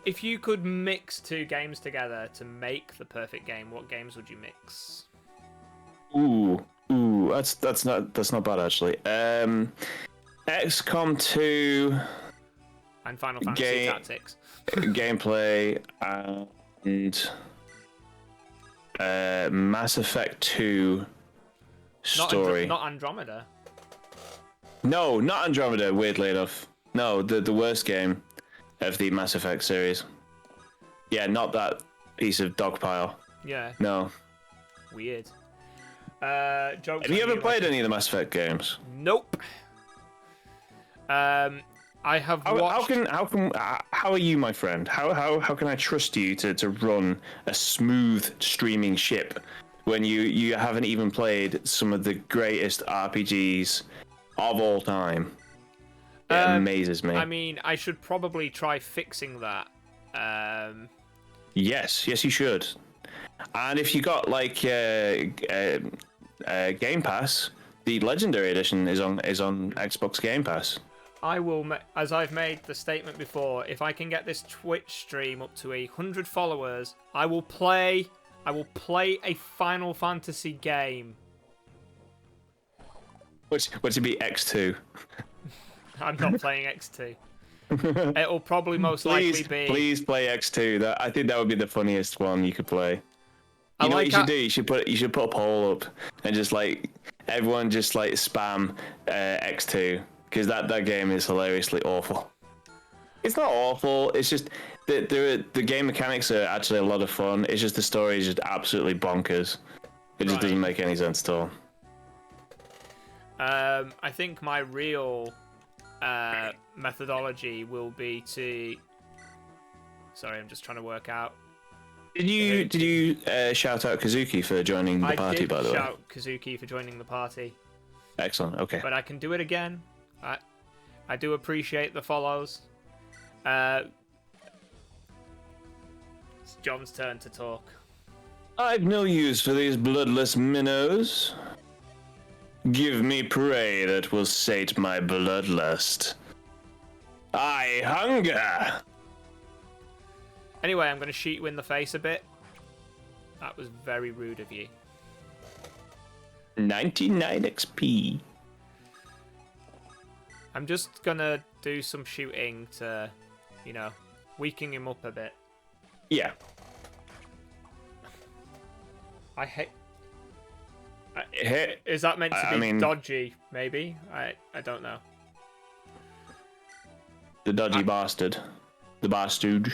If you could mix two games together to make the perfect game, what games would you mix? Ooh, that's not bad actually. XCOM 2 And Final Fantasy Tactics. gameplay and Mass Effect 2 story. Not Andromeda. No, not Andromeda. Weirdly enough, no, the worst game of the Mass Effect series. Yeah, not that piece of dogpile. Yeah, No. weird. Jokes Have on you ever played like- any of the Mass Effect games? Nope. I have watched. How are you, my friend? How can I trust you to run a smooth streaming ship when you haven't even played some of the greatest RPGs of all time? It amazes me. I mean, I should probably try fixing that. Yes, you should. And if you got like Game Pass, the Legendary Edition is on Xbox Game Pass. I will, as I've made the statement before, if I can get this Twitch stream up to 100 followers, I will play a Final Fantasy game. Which would be X2. I'm not playing X2. It'll probably most likely be. Please play X2. I think that would be the funniest one you could play. You know what you should do? You should put a poll up and just like everyone just like spam X2 because that game is hilariously awful. It's not awful. It's just the game mechanics are actually a lot of fun. It's just the story is just absolutely bonkers. It just doesn't make any sense at all. I think my real methodology will be to. Sorry, I'm just trying to work out. Did you shout out Kazuki for joining the party? By the way, I did shout Kazuki for joining the party. Excellent. Okay. But I can do it again. I do appreciate the follows. It's John's turn to talk. I've no use for these bloodless minnows. Give me prey that will sate my bloodlust. I hunger! Anyway, I'm going to shoot you in the face a bit. That was very rude of you. 99 XP. I'm just gonna do some shooting to, you know, weaken him up a bit. Yeah. I hate. Hit. Is that meant to I be mean- dodgy? Maybe. I don't know. The dodgy bastard. The bastard.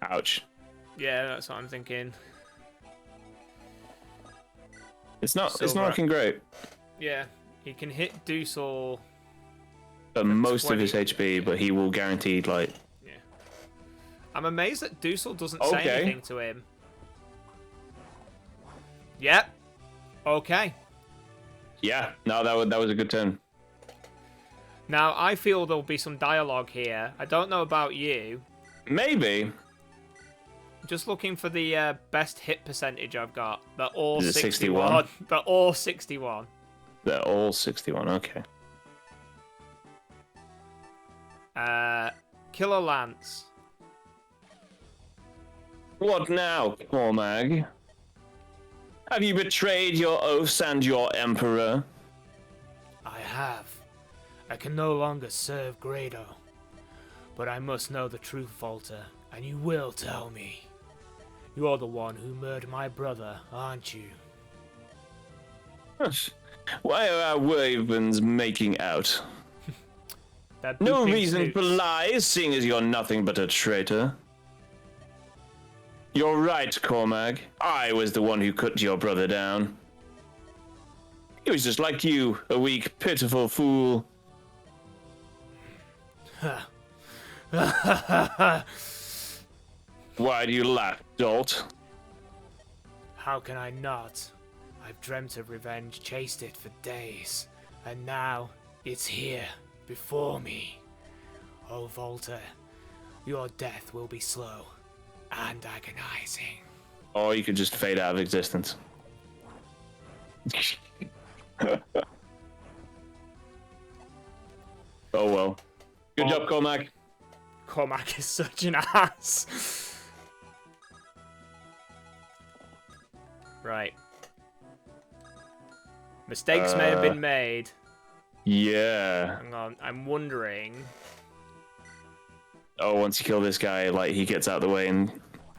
Ouch. Yeah, that's what I'm thinking. It's not Silver. looking great. Yeah, he can hit Dusel. Most of his 20. HP, but he will guaranteed like. Yeah. I'm amazed that Dusel doesn't say Okay. anything to him. Yep. Okay. Yeah. No, that was a good turn. Now, I feel there'll be some dialogue here. I don't know about you. Maybe. Just looking for the best hit percentage I've got. They're all Is it 61. They're all 61. They're all 61. Okay. Killer Lance. What now, Cormag? Have you betrayed your oaths and your emperor? I have. I can no longer serve Grado. But I must know the truth, Volta, and you will tell me. You're the one who murdered my brother, aren't you? Why are our ravens making out? They're No booping reason for snoots. lies, seeing as you're nothing but a traitor. You're right, Cormag. I was the one who cut your brother down. He was just like you, a weak, pitiful fool. Why do you laugh, dolt? How can I not? I've dreamt of revenge, chased it for days, and now it's here, before me. Oh, Volta, your death will be slow and agonizing. Or you could just fade out of existence. Oh well. Good job, Cormac. Cormac is such an ass. Right. Mistakes may have been made. Yeah. Hang on, I'm wondering. Oh, once you kill this guy, like, he gets out of the way and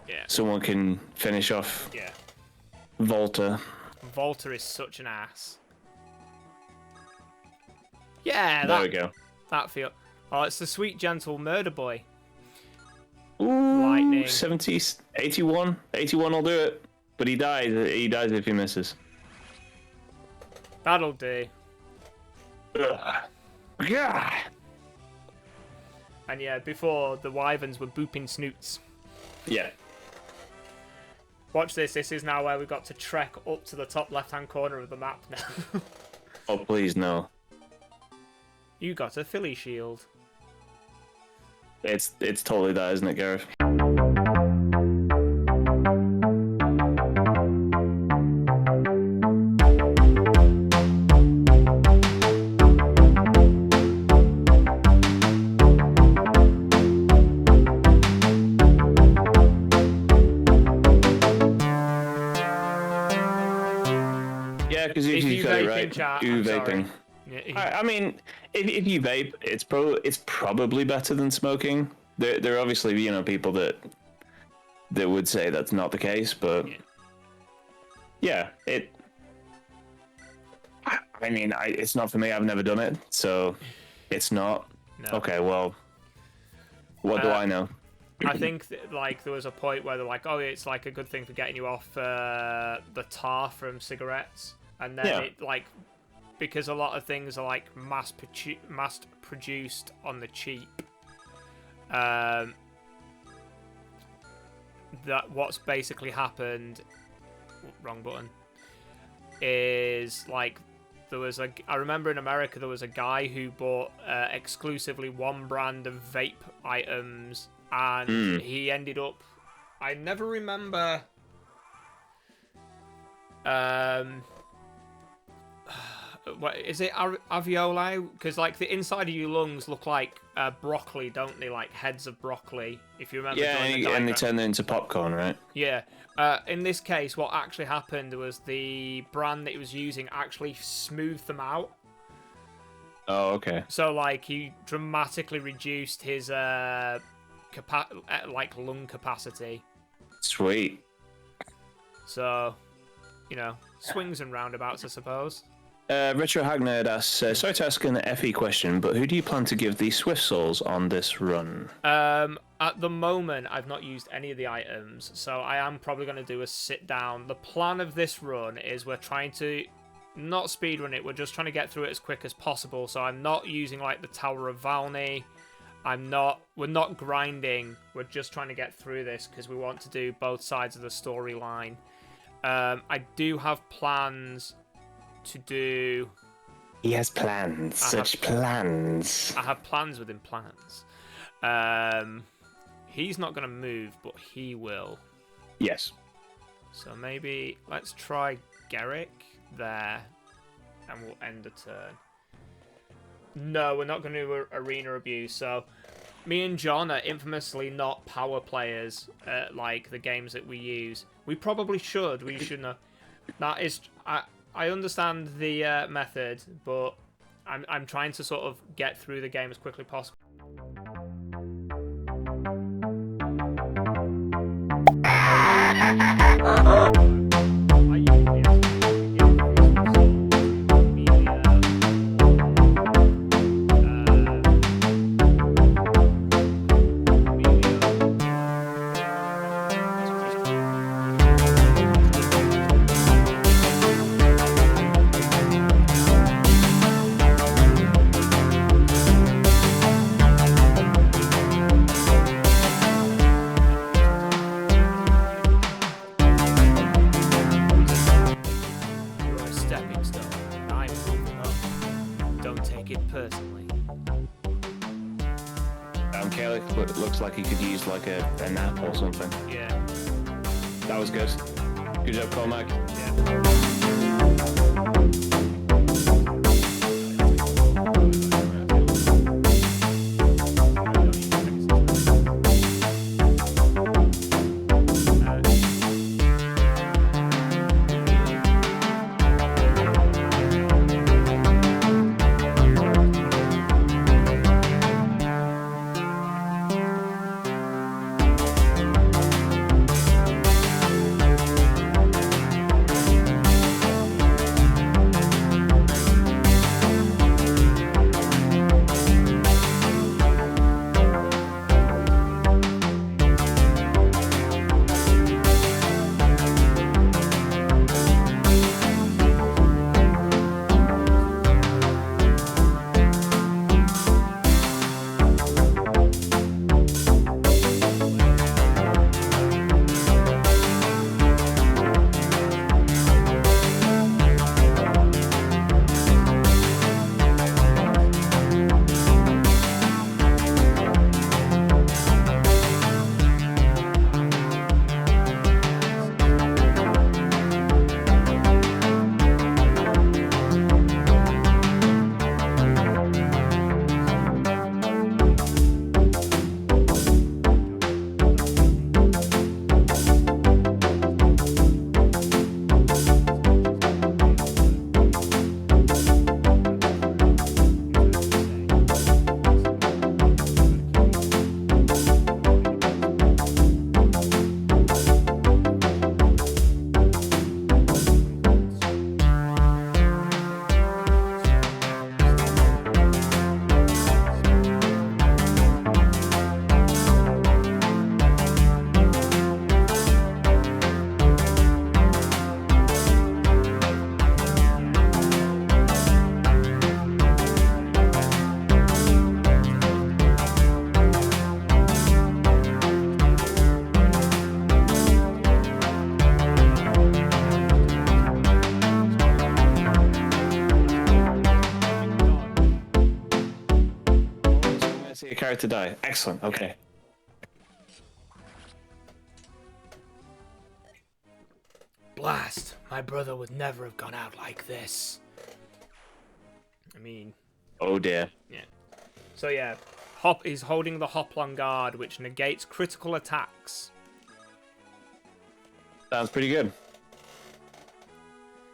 Yeah, someone can finish off yeah. Volta. Volta is such an ass. Yeah, There we that, go. that feel. Oh, it's the sweet, gentle murder boy. Ooh, Lightning. 70, 81. 81 will do it. But he dies. He dies if he misses. That'll do. Ugh. God. And yeah, before the wyverns were booping snoots. Yeah. Watch this. This is now where we've got to trek up to the top left-hand corner of the map now. Oh, please, no. You got a Philly shield. It's totally that, isn't it, Gareth? Yeah, because If you you got it vape in right. chat, You I'm sorry. vaping. Yeah, I mean, if you vape, it's probably better than smoking. There are obviously, you know, people that would say that's not the case, but yeah, I mean, it's not for me. I've never done it, so it's not. no. Okay, well, what do I know? I think like there was a point where they're like, oh, it's like a good thing for getting you off the tar from cigarettes, and then Yeah. it like because a lot of things are like mass produced on the cheap. That what's basically happened. Wrong button. Is like I remember in America there was a guy who bought exclusively one brand of vape items, and he ended up. I never remember. What is it? Alveoli? Because like the inside of your lungs look like broccoli, don't they? Like heads of broccoli. If you remember. Yeah, drawing the and they diagram. turn it into popcorn, right? Yeah. In this case, what actually happened was the brand that he was using actually smoothed them out. Oh, okay. So like he dramatically reduced his lung capacity. Sweet. So, you know, swings and roundabouts, I suppose. Retro Hagnerd asks, sorry to ask an FE question, but who do you plan to give the Swift Souls on this run? At the moment, I've not used any of the items, so I am probably going to do a sit down. The plan of this run is we're trying to not speedrun it, we're just trying to get through it as quick as possible. So I'm not using like the Tower of Valny. We're not grinding. We're just trying to get through this because we want to do both sides of the storyline. I do have plans to do. He has plans. Plans. I have plans within plans. He's not going to move, but he will. Yes. So maybe let's try Garrick there, and we'll end the turn. No, we're not going to do arena abuse. So me and John are infamously not power players like the games that we use. We probably should. We should know. That is, I understand the method, but I'm trying to sort of get through the game as quickly as possible. It looks like he could use like a nap or something. Yeah. That was good. Good job, Cormac. See a character die. Excellent. Okay. Blast! My brother would never have gone out like this. I mean... Oh dear. Yeah. So yeah, he's holding the Hoplon Guard, which negates critical attacks. Sounds pretty good.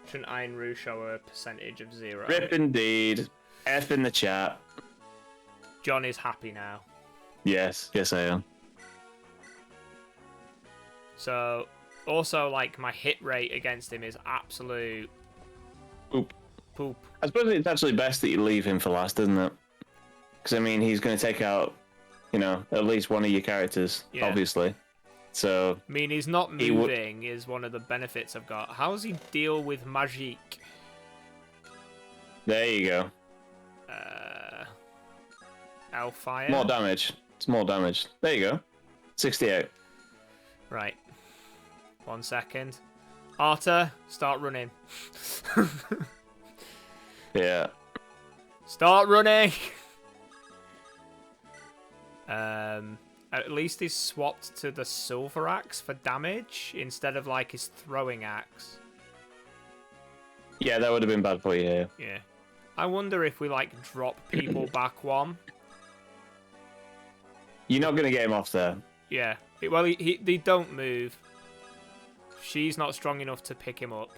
Shouldn't Iron Rue show a percentage of 0? Rip indeed. F in the chat. John is happy now. Yes, yes I am. So, also, like, my hit rate against him is absolute Oop. poop. I suppose it's actually best that you leave him for last, isn't it? Because, I mean, he's going to take out, you know, at least one of your characters, Yeah. obviously. So, I mean, he's not He would- moving is one of the benefits I've got. How does he deal with Magic? there you go. Hellfire? More damage. It's more damage. There you go. 68. Right. 1 second. Arta, start running. Yeah. Start running! At least he's swapped to the Silver Axe for damage instead of like his throwing axe. Yeah, that would have been bad for you, yeah. Yeah. I wonder if we like drop people back one. You're not going to get him off there. Yeah. Well, they don't move. She's not strong enough to pick him up.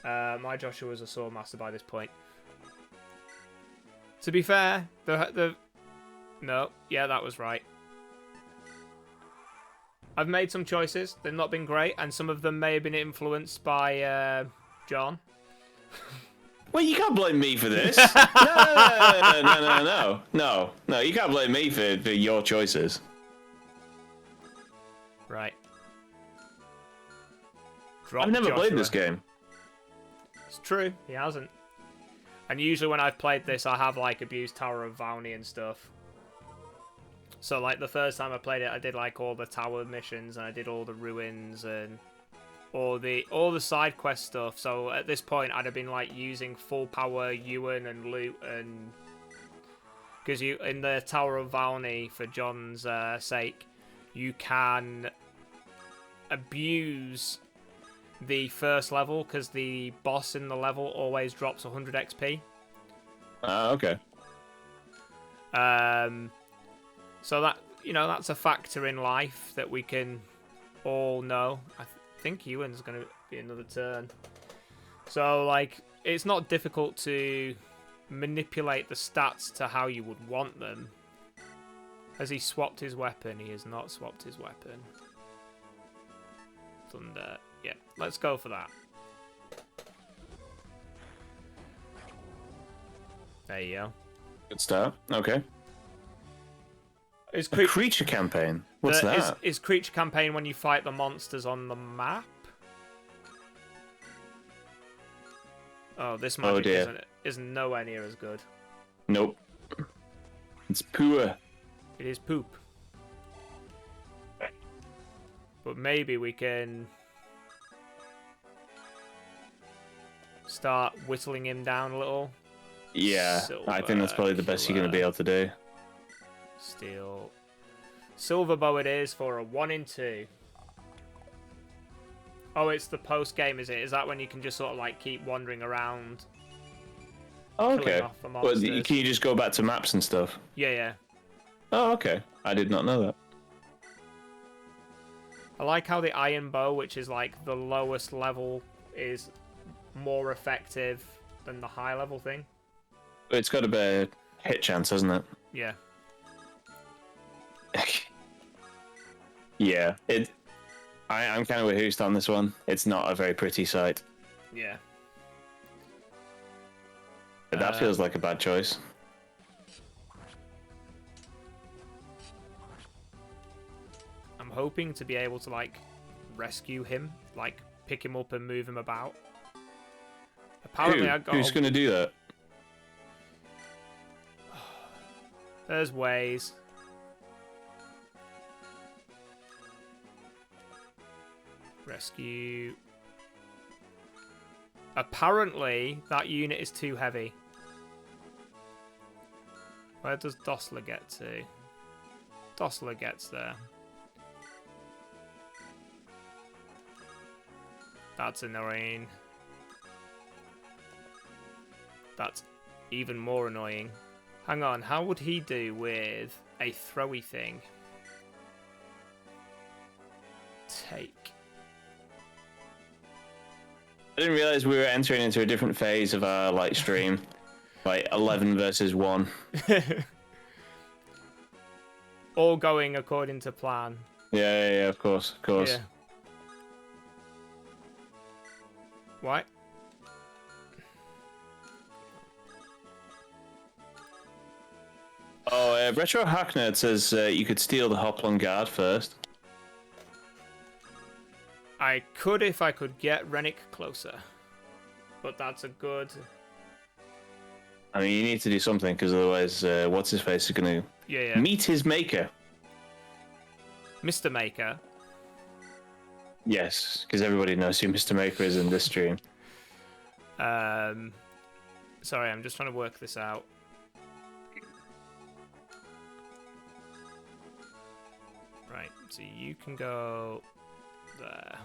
My Joshua's a sword master by this point. To be fair, no, yeah, that was right. I've made some choices. They've not been great, and some of them may have been influenced by John. Well, you can't blame me for this. No. You can't blame me for your choices. Right. Drop I've never played Joshua. this game. It's true, he hasn't. And usually when I've played this, I have like abused Tower of Valney and stuff. So like the first time I played it, I did like all the tower missions and I did all the ruins and all the side quest stuff. So at this point, I'd have been like using full power Ewan and loot and because you in the Tower of Valney for John's sake, you can abuse the first level because the boss in the level always drops 100 XP. Okay. So that, you know, that's a factor in life that we can all know. I think Ewan's going to be another turn. So, like, it's not difficult to manipulate the stats to how you would want them. Has he swapped his weapon? He has not swapped his weapon. Thunder. Yeah, let's go for that. There you go. Good start. Okay. Is A creature campaign. What's that? Is creature campaign when you fight the monsters on the map? Oh, this magic dear. isn't nowhere near as good. Nope. It's poor. It is poop. But maybe we can start whittling him down a little. Yeah, I think that's probably the best you're going to be able to do. Steel. Silver bow it is for a 1 in 2. Oh, it's the post game, is it? Is that when you can just sort of like keep wandering around? Oh, okay. killing off the Well, monsters? can you just go back to maps and stuff? Yeah, yeah. Oh, okay. I did not know that. I like how the iron bow, which is like the lowest level, is more effective than the high level thing. It's got a better hit chance, hasn't it? Yeah. Yeah. I'm kind of with Hoost on this one. It's not a very pretty sight. Yeah. But that feels like a bad choice. I'm hoping to be able to like rescue him, like pick him up and move him about. Apparently, I got. Who's going to do that? There's ways. Rescue. Apparently, that unit is too heavy. Where does Dossler get to? Dossler gets there. That's annoying. That's even more annoying. Hang on, how would he do with a throwy thing? Take. I didn't realize we were entering into a different phase of our stream. Like 11 versus 1. All going according to plan. Yeah, of course. Yeah. What? Oh, Retro Hacknerd says you could steal the Hoplon Guard first. I could if I could get Rennick closer. But that's a good... I mean, you need to do something, because otherwise, what's-his-face is going to Yeah. meet his maker. Mr. Maker. Yes, because everybody knows who Mr. Maker is in this stream. Sorry, I'm just trying to work this out. Right, so you can go there.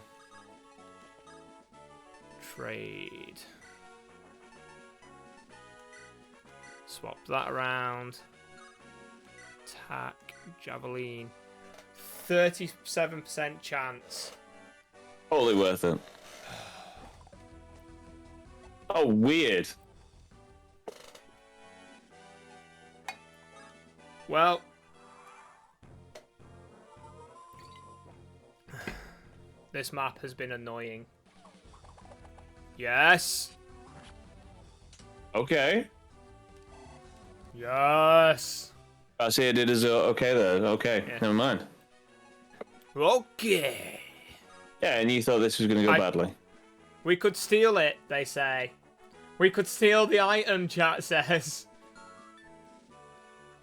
Trade. Swap that around. Attack, javelin. 37% chance. Totally worth it. Oh, weird. Well, this map has been annoying. Yes. Okay. Yes. I see it did as okay there. Okay, Yeah. never mind. Okay. Yeah, and you thought this was going to go badly. We could steal it, they say. We could steal the item, chat says.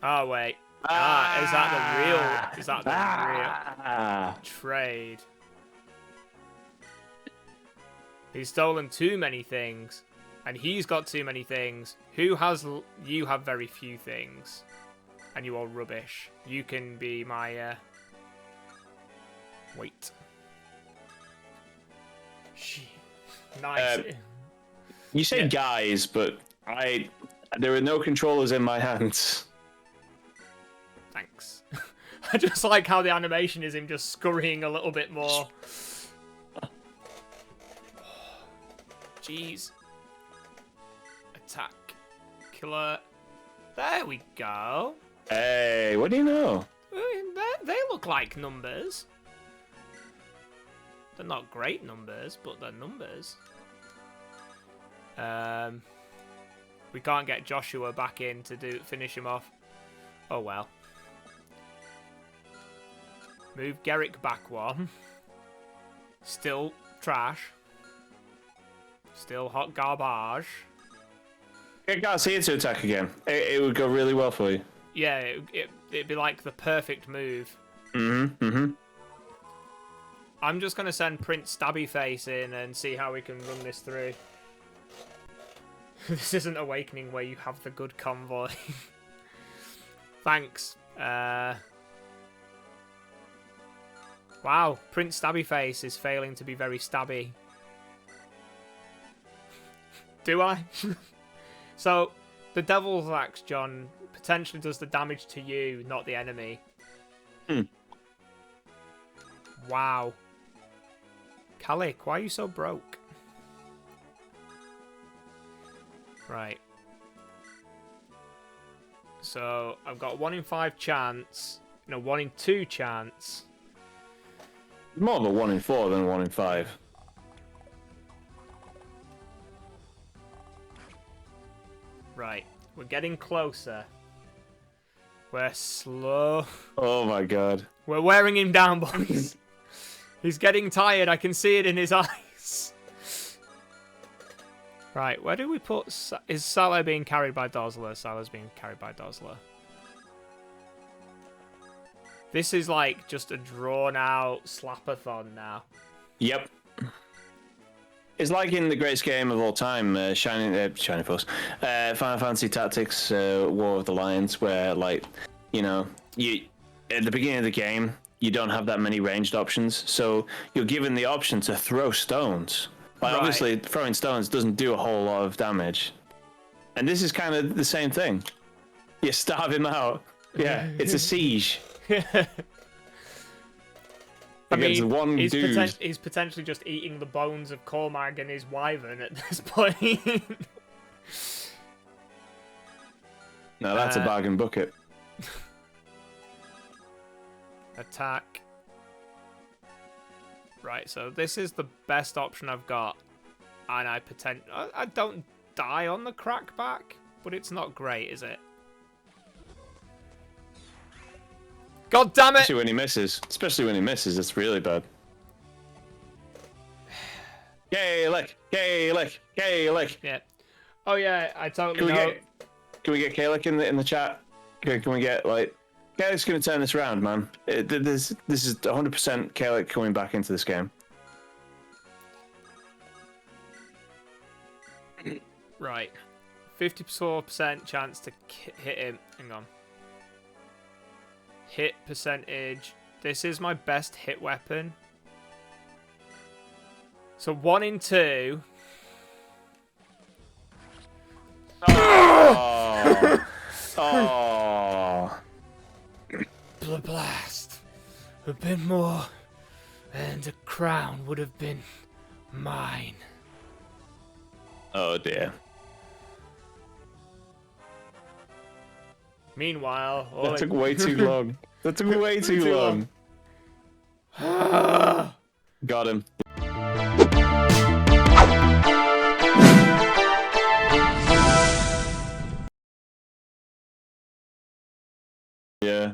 Oh, wait. Is that the real... Is that the real trade? He's stolen too many things. And he's got too many things. Who has... You have very few things. And you are rubbish. You can be my... Wait. Nice. You say Yeah. guys, but there are no controllers in my hands. Thanks. I just like how the animation is him just scurrying a little bit more. Jeez. Attack. Killer. There we go. Hey, what do you know? They look like numbers. They're not great numbers, but they're numbers. We can't get Joshua back in to finish him off. Oh well. Move Garrick back one. Still trash. Still hot garbage. Get Garcia to attack again. It would go really well for you. Yeah, it'd be like the perfect move. Mm-hmm. I'm just gonna send Prince Stabby Face in and see how we can run this through. This isn't Awakening where you have the good convoy. Thanks. Wow, Prince Stabby Face is failing to be very stabby. Do I? So, the Devil's Axe, John, potentially does the damage to you, not the enemy. Wow. Kalik, why are you so broke? Right. So, I've got 1 in 5 chance. No, 1 in 2 chance. More of a 1 in 4 than 1 in 5. Right. We're getting closer. We're slow. Oh my god. We're wearing him down, boys. He's getting tired. I can see it in his eyes. Right, where do we put... Is Salah being carried by Dosler? Salah's being carried by Dosler. This is like just a drawn-out slapathon now. Yep. It's like in the greatest game of all time, Shining Force, Final Fantasy Tactics, War of the Lions, where, like, you know, at the beginning of the game, you don't have that many ranged options, so you're given the option to throw stones. Like, Right. Obviously, throwing stones doesn't do a whole lot of damage. And this is kind of the same thing. You starve him out. Yeah, it's a siege. I Against mean, one he's, dude. he's potentially just eating the bones of Cormag and his wyvern at this point. No, that's a bargain bucket. Attack. Right, so this is the best option I've got. And I don't die on the crackback, but it's not great, is it? God damn it! Especially when he misses. Especially when he misses, it's really bad. Gaelic! Gaelic! Gaelic! Yeah. Oh yeah, I totally know. Can we get Gaelic in the chat? Can we get like Gaelic's gonna turn this around, man. This is 100% Gaelic coming back into this game. Right. 54% chance to hit him. Hang on. Hit percentage. This is my best hit weapon. So 1 in 2. Oh. Oh. The blast. A bit more, and the crown would have been mine. Oh dear. Meanwhile, That took way too long. That took way too long. Got him. Yeah.